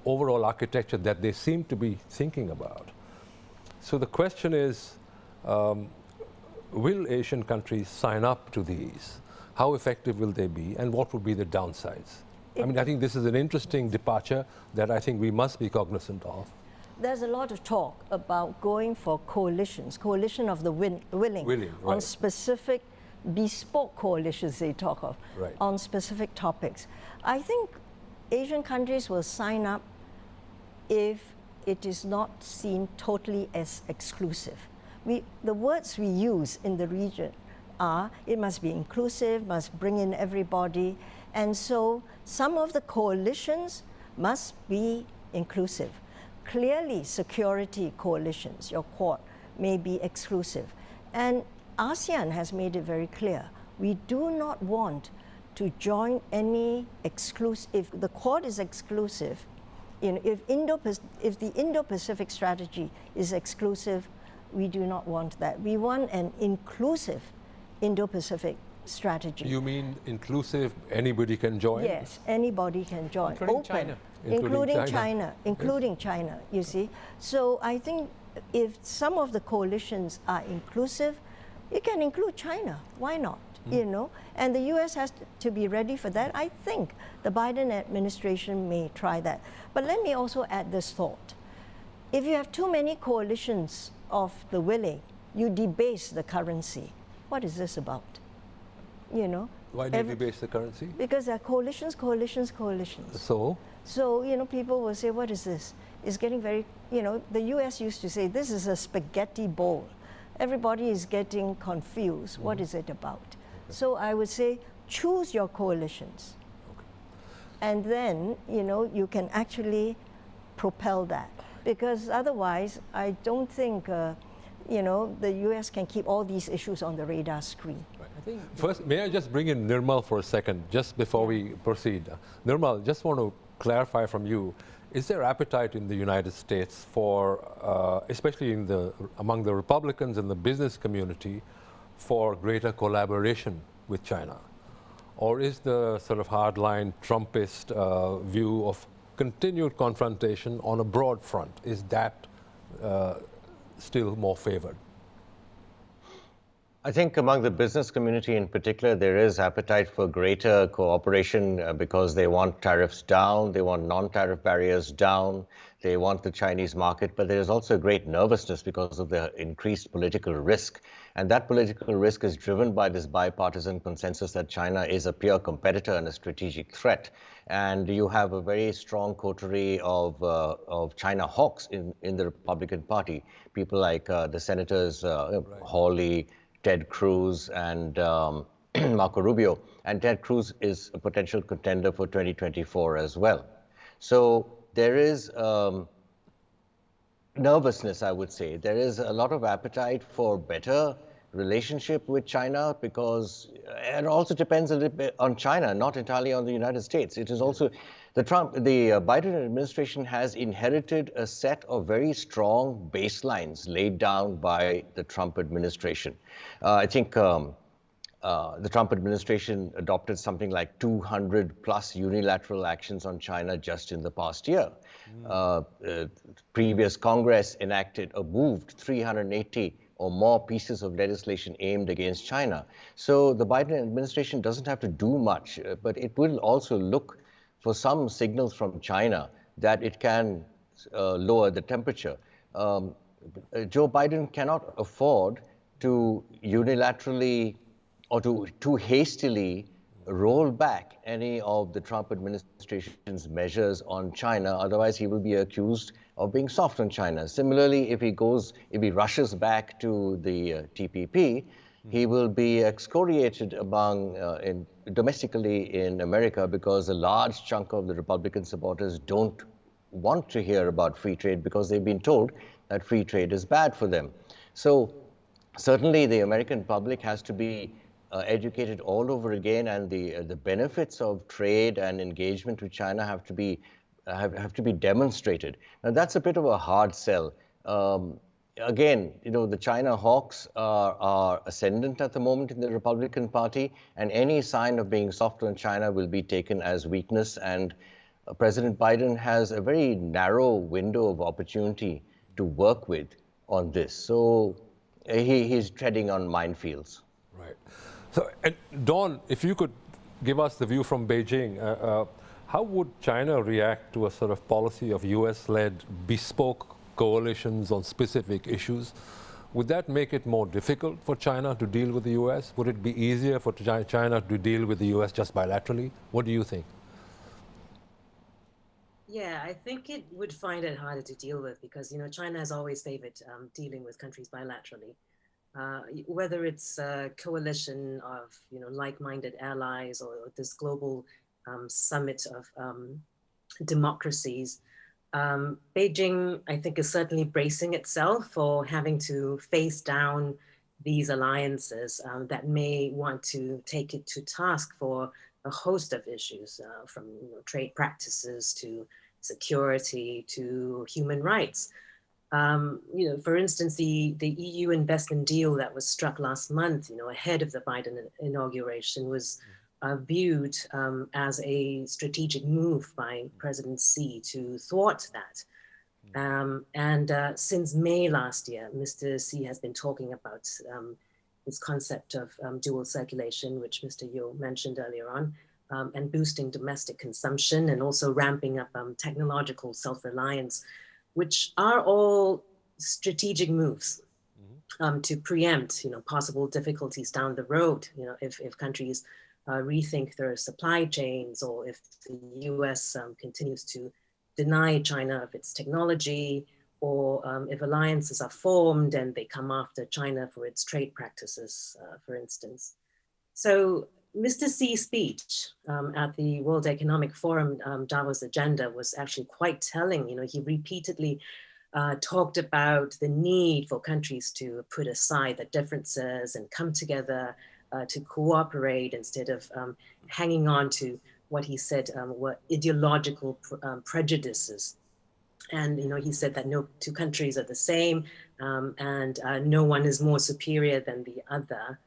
overall architecture that they seem to be thinking about. So the question is, will Asian countries sign up to these? How effective will they be, and what would be the downsides? I mean, I think this is an interesting departure that I think we must be cognizant of. There's a lot of talk about going for coalitions, coalition of the willing right. on specific bespoke coalitions they talk of, right. on specific topics. I think Asian countries will sign up if it is not seen totally as exclusive. The words we use in the region are, it must be inclusive, must bring in everybody, and so some of the coalitions must be inclusive. Clearly, security coalitions, your Quad, may be exclusive. And ASEAN has made it very clear. We do not want to join any exclusive, if the Quad is exclusive, you know, if the Indo-Pacific strategy is exclusive, we do not want that. We want an inclusive Indo-Pacific strategy. You mean inclusive, anybody can join? Yes, anybody can join. Including China. Including China, you see. So I think if some of the coalitions are inclusive, you can include China. Why not? You know, and the U.S. has to be ready for that. I think the Biden administration may try that. But let me also add this thought. If you have too many coalitions of the willing, you debase the currency. What is this about? You know? Why do you debase the currency? Because there are coalitions. So, you know, people will say, what is this? It's getting very, you know, the US used to say, this is a spaghetti bowl. Everybody is getting confused. What is it about? So I would say, choose your coalitions. And then, you know, you can actually propel that. Because otherwise, I don't think, you know, the US can keep all these issues on the radar screen. I think first, may I just bring in Nirmal for a second, just before we proceed? Nirmal, just want to clarify from you, is there appetite in the United States for, especially among the Republicans and the business community, for greater collaboration with China? Or is the sort of hardline Trumpist view of continued confrontation on a broad front, is that still more favored? I think among the business community in particular, there is appetite for greater cooperation because they want tariffs down, they want non-tariff barriers down, they want the Chinese market, but there is also great nervousness because of the increased political risk. And that political risk is driven by this bipartisan consensus that China is a peer competitor and a strategic threat. And you have a very strong coterie of China hawks in the Republican Party. People like the senators Hawley, Ted Cruz, and Marco Rubio. And Ted Cruz is a potential contender for 2024 as well. So there is nervousness, I would say. There is a lot of appetite for better relationship with China because it also depends a little bit on China, not entirely on the United States. It is also the Biden administration has inherited a set of very strong baselines laid down by the Trump administration. I think the Trump administration adopted something like 200 plus unilateral actions on China just in the past year. Previous Congress moved 380 or more pieces of legislation aimed against China. So the Biden administration doesn't have to do much, but it will also look for some signals from China that it can lower the temperature. Joe Biden cannot afford to unilaterally or to too hastily roll back any of the Trump administration's measures on China. Otherwise, he will be accused of being soft on China. Similarly, if he rushes back to the TPP, he will be excoriated domestically in America because a large chunk of the Republican supporters don't want to hear about free trade because they've been told that free trade is bad for them. So certainly the American public has to be educated all over again, and the benefits of trade and engagement with China have to be demonstrated. Now that's a bit of a hard sell. Again, you know, the China hawks are ascendant at the moment in the Republican Party, and any sign of being soft on China will be taken as weakness. And President Biden has a very narrow window of opportunity to work with on this. So he's treading on minefields. Right. So, Dawn, if you could give us the view from Beijing, how would China react to a sort of policy of US-led bespoke coalitions on specific issues? Would that make it more difficult for China to deal with the US? Would it be easier for China to deal with the US just bilaterally? What do you think? Yeah, I think it would find it harder to deal with because, you know, China has always favored dealing with countries bilaterally. Whether it's a coalition of, you know, like-minded allies or this global summit of democracies, Beijing, I think, is certainly bracing itself for having to face down these alliances that may want to take it to task for a host of issues, from trade practices to security to human rights. For instance, the EU investment deal that was struck last month, ahead of the Biden inauguration, was viewed as a strategic move by President Xi to thwart that. Since May last year, Mr. Xi has been talking about this concept of dual circulation, which Mr. Yeo mentioned earlier on, and boosting domestic consumption and also ramping up technological self-reliance, which are all strategic moves to preempt, possible difficulties down the road. If countries rethink their supply chains, or if the US continues to deny China of its technology, or if alliances are formed and they come after China for its trade practices, for instance. So Mr. Xi's speech at the World Economic Forum Davos agenda was actually quite telling. He repeatedly talked about the need for countries to put aside their differences and come together to cooperate instead of hanging on to what he said were ideological prejudices. And he said that no two countries are the same, and no one is more superior than the other.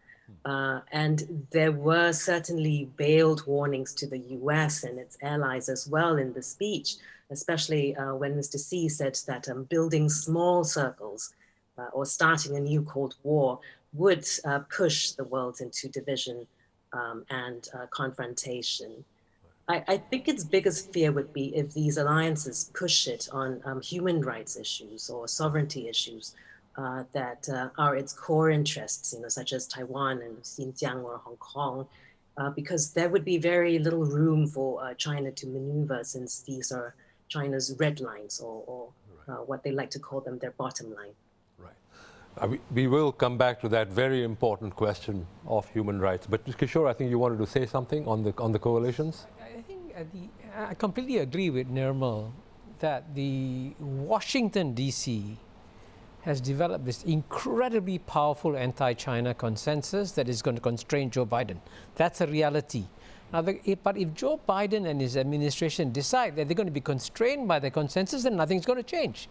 And there were certainly veiled warnings to the US and its allies as well in the speech, especially when Mr. Xi said that building small circles or starting a new Cold War would push the world into division and confrontation. I think its biggest fear would be if these alliances push it on human rights issues or sovereignty issues that are its core interests, such as Taiwan and Xinjiang or Hong Kong, because there would be very little room for China to maneuver, since these are China's red lines, or what they like to call them, their bottom line. Right. We will come back to that very important question of human rights. But Kishore, I think you wanted to say something on the coalitions? I think I completely agree with Nirmal that the Washington, D.C. has developed this incredibly powerful anti-China consensus that is going to constrain Joe Biden. That's a reality. Now, but if Joe Biden and his administration decide that they're going to be constrained by the consensus, then nothing's going to change.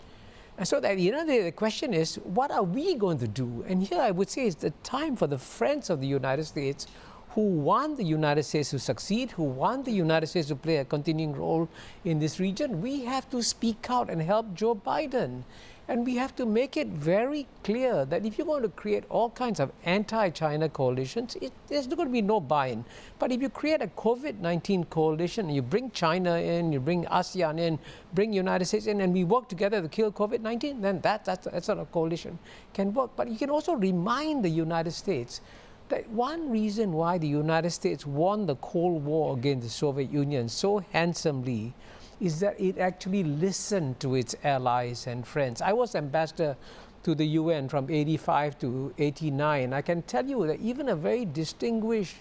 And so that, the question is, what are we going to do? And here I would say it's the time for the friends of the United States who want the United States to succeed, who want the United States to play a continuing role in this region. We have to speak out and help Joe Biden. And we have to make it very clear that if you're going to create all kinds of anti-China coalitions, there's going to be no buy-in. But if you create a COVID-19 coalition, you bring China in, you bring ASEAN in, bring United States in, and we work together to kill COVID-19, then that sort of coalition can work. But you can also remind the United States that one reason why the United States won the Cold War against the Soviet Union so handsomely is that it actually listened to its allies and friends. I was ambassador to the UN from 85 to 89. I can tell you that even a very distinguished,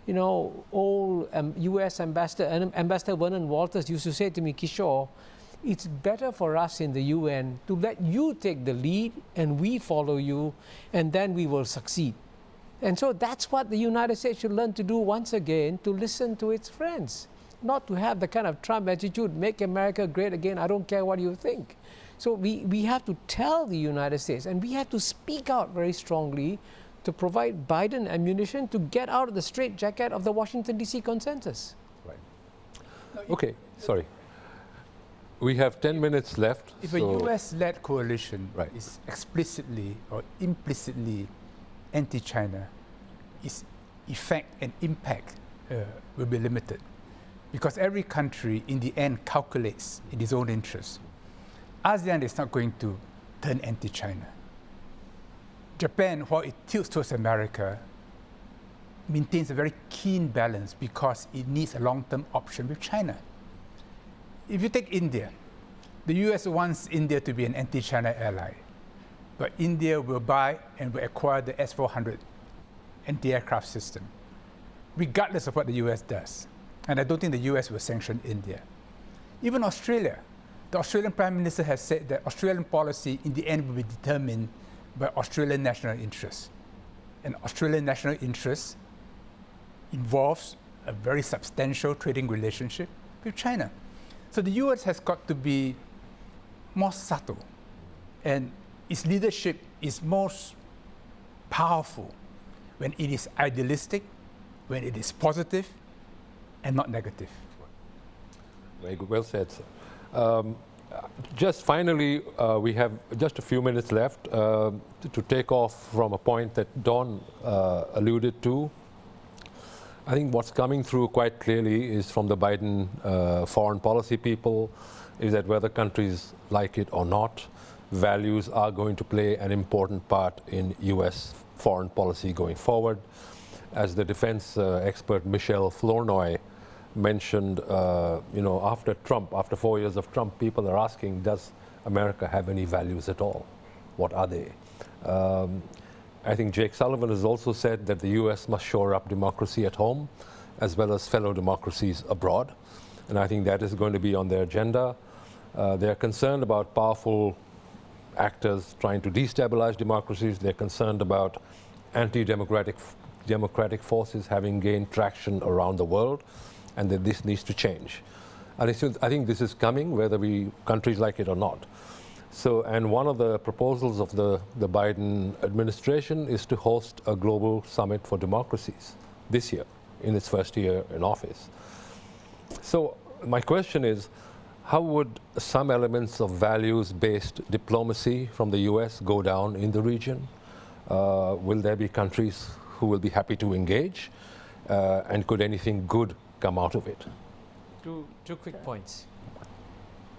old US ambassador, Ambassador Vernon Walters, used to say to me, Kishore, it's better for us in the UN to let you take the lead and we follow you, and then we will succeed. And so that's what the United States should learn to do once again, to listen to its friends. Not to have the kind of Trump attitude, make America great again, I don't care what you think. So we have to tell the United States, and we have to speak out very strongly to provide Biden ammunition to get out of the straitjacket of the Washington, D.C. consensus. Right. Okay, sorry. We have 10 minutes left. If a US-led coalition is explicitly or implicitly anti-China, its effect and impact will be limited. Because every country, in the end, calculates in its own interest. ASEAN is not going to turn anti-China. Japan, while it tilts towards America, maintains a very keen balance because it needs a long-term option with China. If you take India, the US wants India to be an anti-China ally. But India will buy and will acquire the S-400 anti-aircraft system, regardless of what the US does. And I don't think the US will sanction India. Even Australia, the Australian Prime Minister has said that Australian policy in the end will be determined by Australian national interests. and Australian national interest involves a very substantial trading relationship with China. So the US has got to be more subtle, and its leadership is most powerful when it is idealistic, when it is positive, and not negative. Very good, well said, sir. Just finally, we have just a few minutes left to take off from a point that Don alluded to. I think what's coming through quite clearly is from the Biden foreign policy people is that whether countries like it or not, values are going to play an important part in US foreign policy going forward. As the defense expert Michelle Flournoy mentioned, after Trump, after 4 years of Trump, people are asking, does America have any values at all? What are they? I think Jake Sullivan has also said that the US must shore up democracy at home as well as fellow democracies abroad. And I think that is going to be on their agenda. They're concerned about powerful actors trying to destabilize democracies. They're concerned about democratic forces having gained traction around the world, and that this needs to change. And I think this is coming, whether countries like it or not. So, and one of the proposals of the Biden administration is to host a global summit for democracies this year, in its first year in office. So my question is, how would some elements of values-based diplomacy from the US go down in the region? Will there be countries who will be happy to engage? And could anything good come out of it? Two quick points.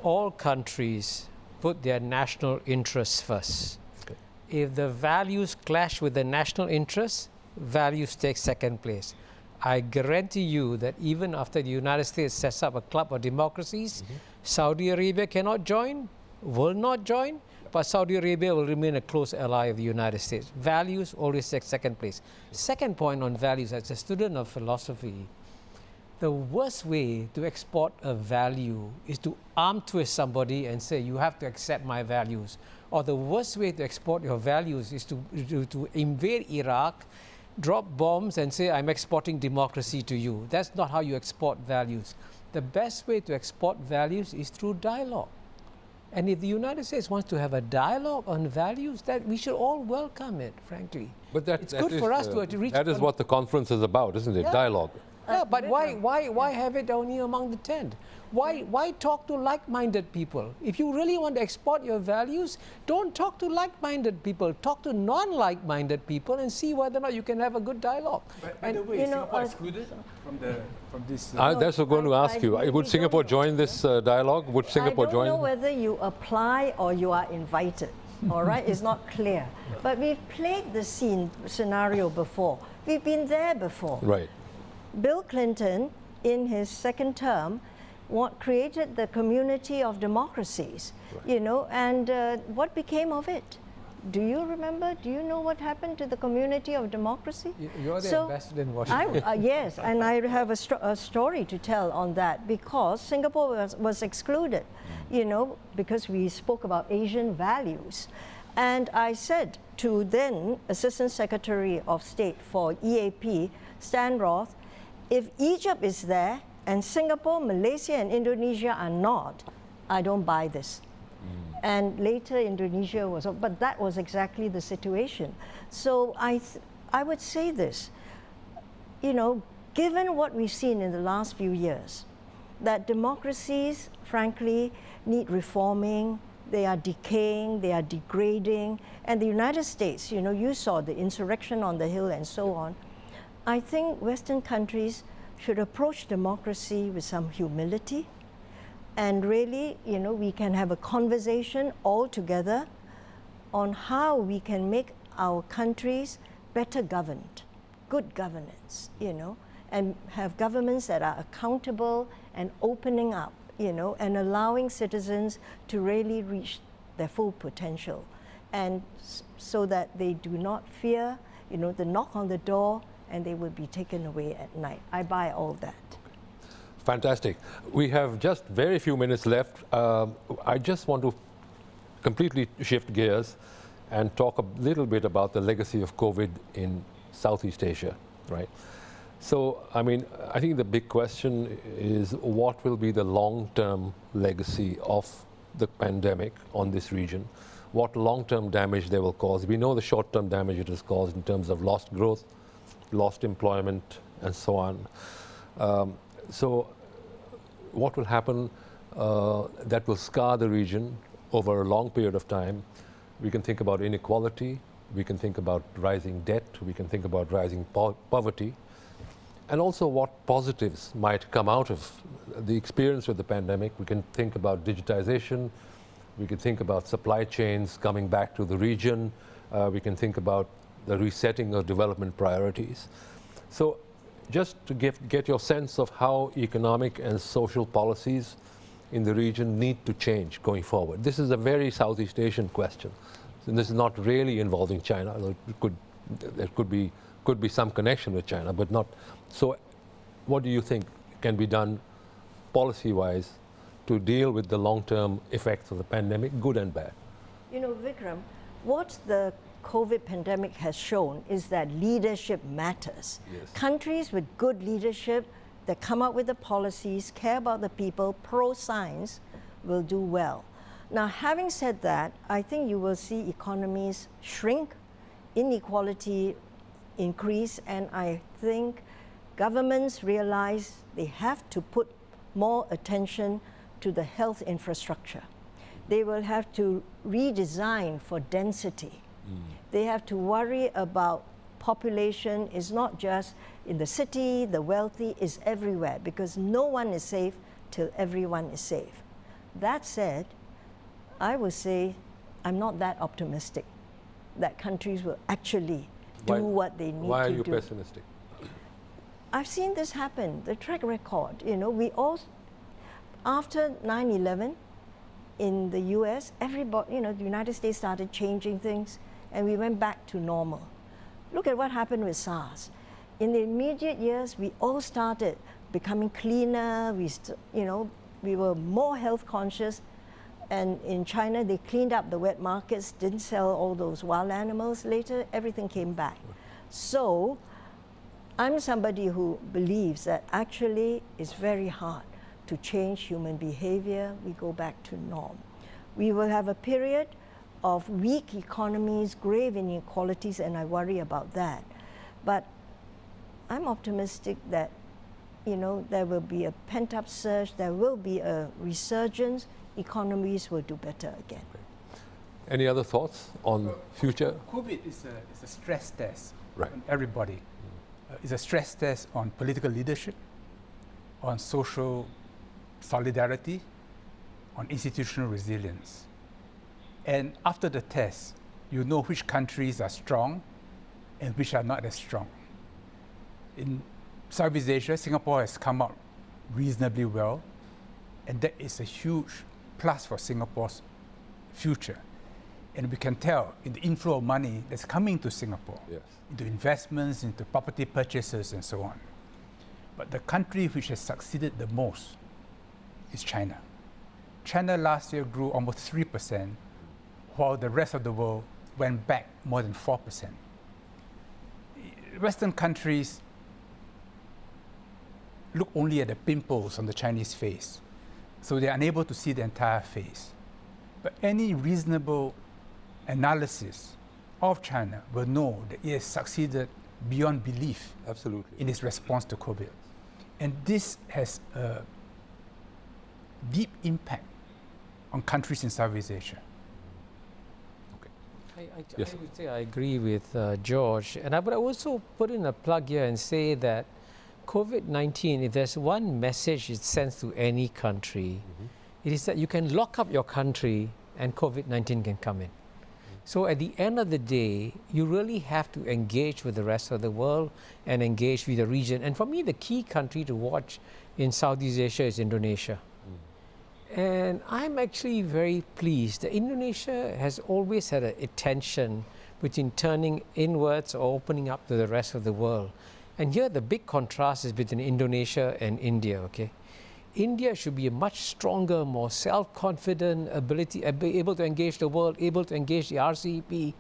All countries put their national interests first. Okay. If the values clash with the national interests, values take second place. I guarantee you that even after the United States sets up a club of democracies, Saudi Arabia cannot join, will not join, but Saudi Arabia will remain a close ally of the United States. Values always take second place. Second point on values, as a student of philosophy, the worst way to export a value is to arm twist somebody and say, you have to accept my values. Or the worst way to export your values is to invade Iraq, drop bombs and say, I'm exporting democracy to you. That's not how you export values. The best way to export values is through dialogue. And if the United States wants to have a dialogue on values, that we should all welcome it, frankly. But it's good for us to reach. That is what the conference is about, isn't it? Yeah. Dialogue. Yeah, but why have it only among the tent? Why talk to like-minded people? If you really want to export your values, don't talk to like-minded people. Talk to non-like-minded people and see whether or not you can have a good dialogue. By the way, Singapore excluded from this? That's what I'm going to ask you. Would Singapore join this dialogue? Would Singapore join? I don't know whether you apply or you are invited. All right, it's not clear. But we've played the scenario before. We've been there before. Right. Bill Clinton, in his second term, created the Community of Democracies, right. And what became of it? Do you remember? Do you know what happened to the Community of Democracy? You're the ambassador in Washington. Yes, and I have a story to tell on that, because Singapore was excluded, because we spoke about Asian values. And I said to then Assistant Secretary of State for EAP, Stan Roth, if Egypt is there and Singapore, Malaysia, and Indonesia are not, I don't buy this. And later Indonesia was, but that was exactly the situation. So I would say this, given what we've seen in the last few years, that democracies, frankly, need reforming, they are decaying, they are degrading, and the United States, you saw the insurrection on the Hill and so on. I think Western countries should approach democracy with some humility, and really, we can have a conversation all together on how we can make our countries better governed, good governance, and have governments that are accountable and opening up, and allowing citizens to really reach their full potential, and so that they do not fear, the knock on the door, and they will be taken away at night. I buy all that. Fantastic. We have just very few minutes left. I just want to completely shift gears and talk a little bit about the legacy of COVID in Southeast Asia, right? So, I mean, I think the big question is what will be the long-term legacy of the pandemic on this region? What long-term damage they will cause? We know the short-term damage it has caused in terms of lost growth, lost employment, and so on. So what will happen that will scar the region over a long period of time? We can think about inequality, we can think about rising debt, we can think about rising poverty, and also what positives might come out of the experience with the pandemic. We can think about digitization, we can think about supply chains coming back to the region, we can think about the resetting of development priorities. So just to get your sense of how economic and social policies in the region need to change going forward. This is a very Southeast Asian question. And this is not really involving China. There could be some connection with China, but not. So what do you think can be done policy-wise to deal with the long-term effects of the pandemic, good and bad? You know, Vikram, what the COVID pandemic has shown is that leadership matters. Yes. Countries with good leadership that come up with the policies, care about the people, pro-science, will do well. Now, having said that, I think you will see economies shrink, inequality increase, and I think governments realize they have to put more attention to the health infrastructure. They will have to redesign for density. They have to worry about population is not just in the city, the wealthy is everywhere, because no one is safe till everyone is safe. That said, I would say I'm not that optimistic that countries will actually do what they need to do. Why are you pessimistic? I've seen this happen, the track record. You know, we all, after 9/11 in the US, everybody, you know, the United States started changing things and we went back to normal. Look at what happened with SARS. In the immediate years, we all started becoming cleaner, we were more health conscious, and in China, they cleaned up the wet markets, didn't sell all those wild animals. Later, everything came back. So, I'm somebody who believes that actually it's very hard to change human behavior. We go back to norm. We will have a period of weak economies, grave inequalities, and I worry about that. But I'm optimistic that, you know, there will be a pent-up surge, there will be a resurgence, economies will do better again. Any other thoughts on future? COVID is a stress test Right. on everybody. It's a stress test on political leadership, on social solidarity, on institutional resilience. And after the test, you know which countries are strong and which are not as strong. In Southeast Asia, Singapore has come out reasonably well, and that is a huge plus for Singapore's future. And we can tell in the inflow of money that's coming to Singapore, Yes. into investments, into property purchases, and so on. But the country which has succeeded the most is China. China last year grew almost 3%, while the rest of the world went back more than 4%. Western countries look only at the pimples on the Chinese face, so they're unable to see the entire face. But any reasonable analysis of China will know that it has succeeded beyond belief Absolutely. in its response to COVID. And this has a deep impact on countries in Southeast Asia. Yes. I would say I agree with George, and I would also put in a plug here and say that COVID-19, if there's one message it sends to any country, it is that you can lock up your country and COVID-19 can come in. So at the end of the day, you really have to engage with the rest of the world and engage with the region. And for me, the key country to watch in Southeast Asia is Indonesia. And I'm actually very pleased that Indonesia has always had a tension between turning inwards or opening up to the rest of the world. And here the big contrast is between Indonesia and India, okay? India should be a much stronger, more self-confident, able to engage the world, able to engage the RCEP.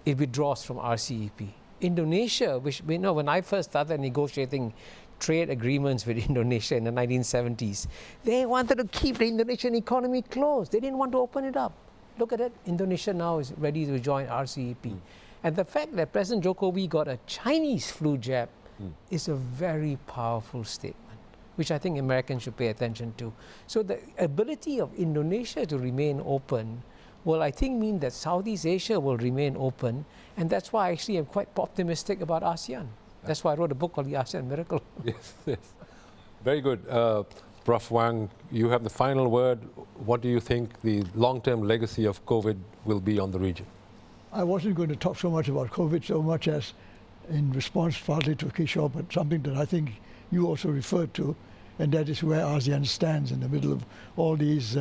It withdraws from RCEP. Indonesia, which, you know, when I first started negotiating trade agreements with Indonesia in the 1970s, they wanted to keep the Indonesian economy closed. They didn't want to open it up. Look at it. Indonesia now is ready to join RCEP. And the fact that President Jokowi got a Chinese flu jab is a very powerful statement, which I think Americans should pay attention to. So the ability of Indonesia to remain open will, I think, mean that Southeast Asia will remain open. And that's why actually I'm quite optimistic about ASEAN. That's why I wrote a book called The ASEAN Miracle. Yes, yes. Very good. Prof. Wang, you have the final word. What do you think the long-term legacy of COVID will be on the region? I wasn't going to talk so much about COVID so much as in response partly to Kishore, but something that I think you also referred to, and that is where ASEAN stands in the middle of all these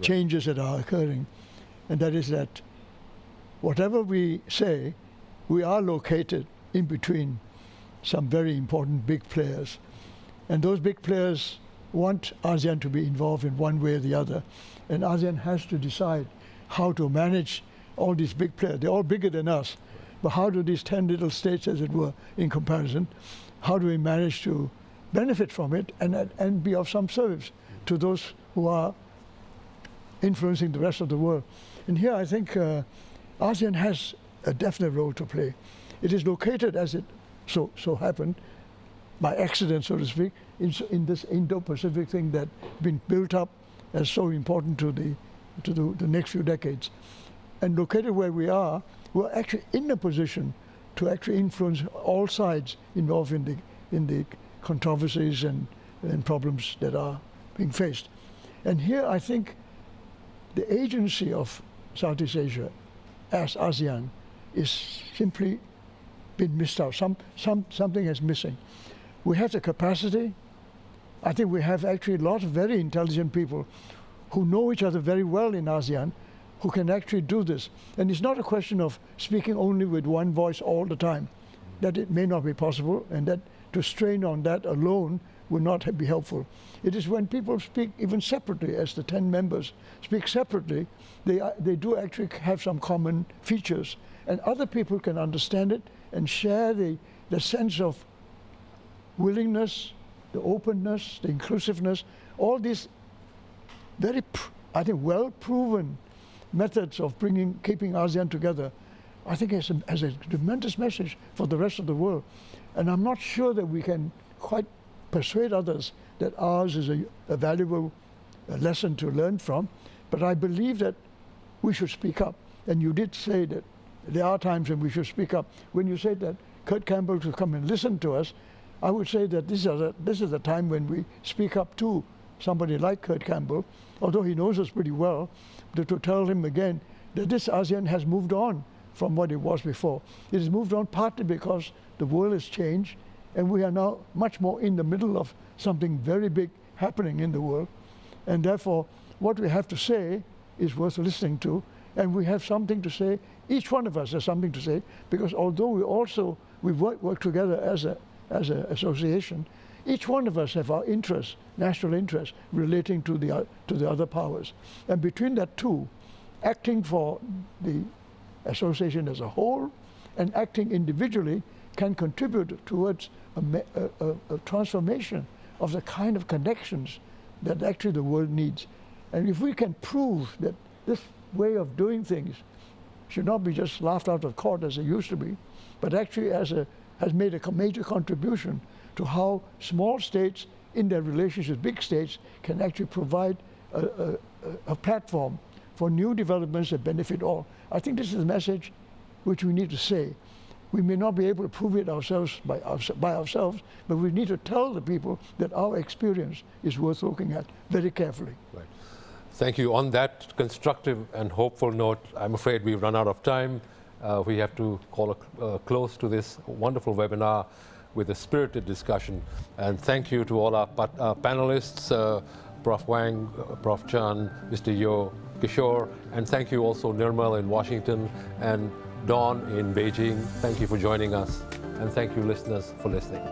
changes that are occurring. And that is that whatever we say, we are located in between some very important big players. And those big players want ASEAN to be involved in one way or the other. And ASEAN has to decide how to manage all these big players. They're all bigger than us. But how do these 10 little states, as it were, in comparison, how do we manage to benefit from it and be of some service to those who are influencing the rest of the world? And here I think ASEAN has a definite role to play. It is located, as it so happened, by accident, so to speak, in this Indo-Pacific thing that's been built up as so important to the next few decades. And located where we are, we're actually in a position to actually influence all sides involved in the controversies and problems that are being faced. And here I think the agency of Southeast Asia as ASEAN is simply been missed out. Something is missing. We have the capacity. I think we have actually a lot of very intelligent people who know each other very well in ASEAN, who can actually do this. And it's not a question of speaking only with one voice all the time. That it may not be possible, and that to strain on that alone will not be helpful. It is when people speak even separately, as the 10 members speak separately, they do actually have some common features, and other people can understand it and share the sense of willingness, the openness, the inclusiveness, all these very, I think, well-proven methods of keeping ASEAN together. I think has a tremendous message for the rest of the world. And I'm not sure that we can quite persuade others that ours is a valuable lesson to learn from, but I believe that we should speak up. And you did say that there are times when we should speak up. When you said that Kurt Campbell should come and listen to us, I would say that this is a time when we speak up to somebody like Kurt Campbell, although he knows us pretty well, to tell him again that this ASEAN has moved on from what it was before. It has moved on partly because the world has changed, and we are now much more in the middle of something very big happening in the world. And therefore, what we have to say is worth listening to, and we have something to say. Each one of us has something to say, because although we work together as an association, each one of us have our interests, national interests, relating to the other powers. And between that two, acting for the association as a whole and acting individually can contribute towards a transformation of the kind of connections that actually the world needs. And if we can prove that this way of doing things should not be just laughed out of court as it used to be, but actually has made a major contribution to how small states in their relations with big states can actually provide a platform for new developments that benefit all. I think this is a message which we need to say. We may not be able to prove it ourselves by ourselves, but we need to tell the people that our experience is worth looking at very carefully. Right. Thank you. On that constructive and hopeful note, I'm afraid we've run out of time. We have to call a close to this wonderful webinar with a spirited discussion. And thank you to all our panelists, Prof. Wang, Prof. Chan, Mr. Yeo, Kishore, and thank you also Nirmal in Washington and Dawn in Beijing. Thank you for joining us, and thank you listeners for listening.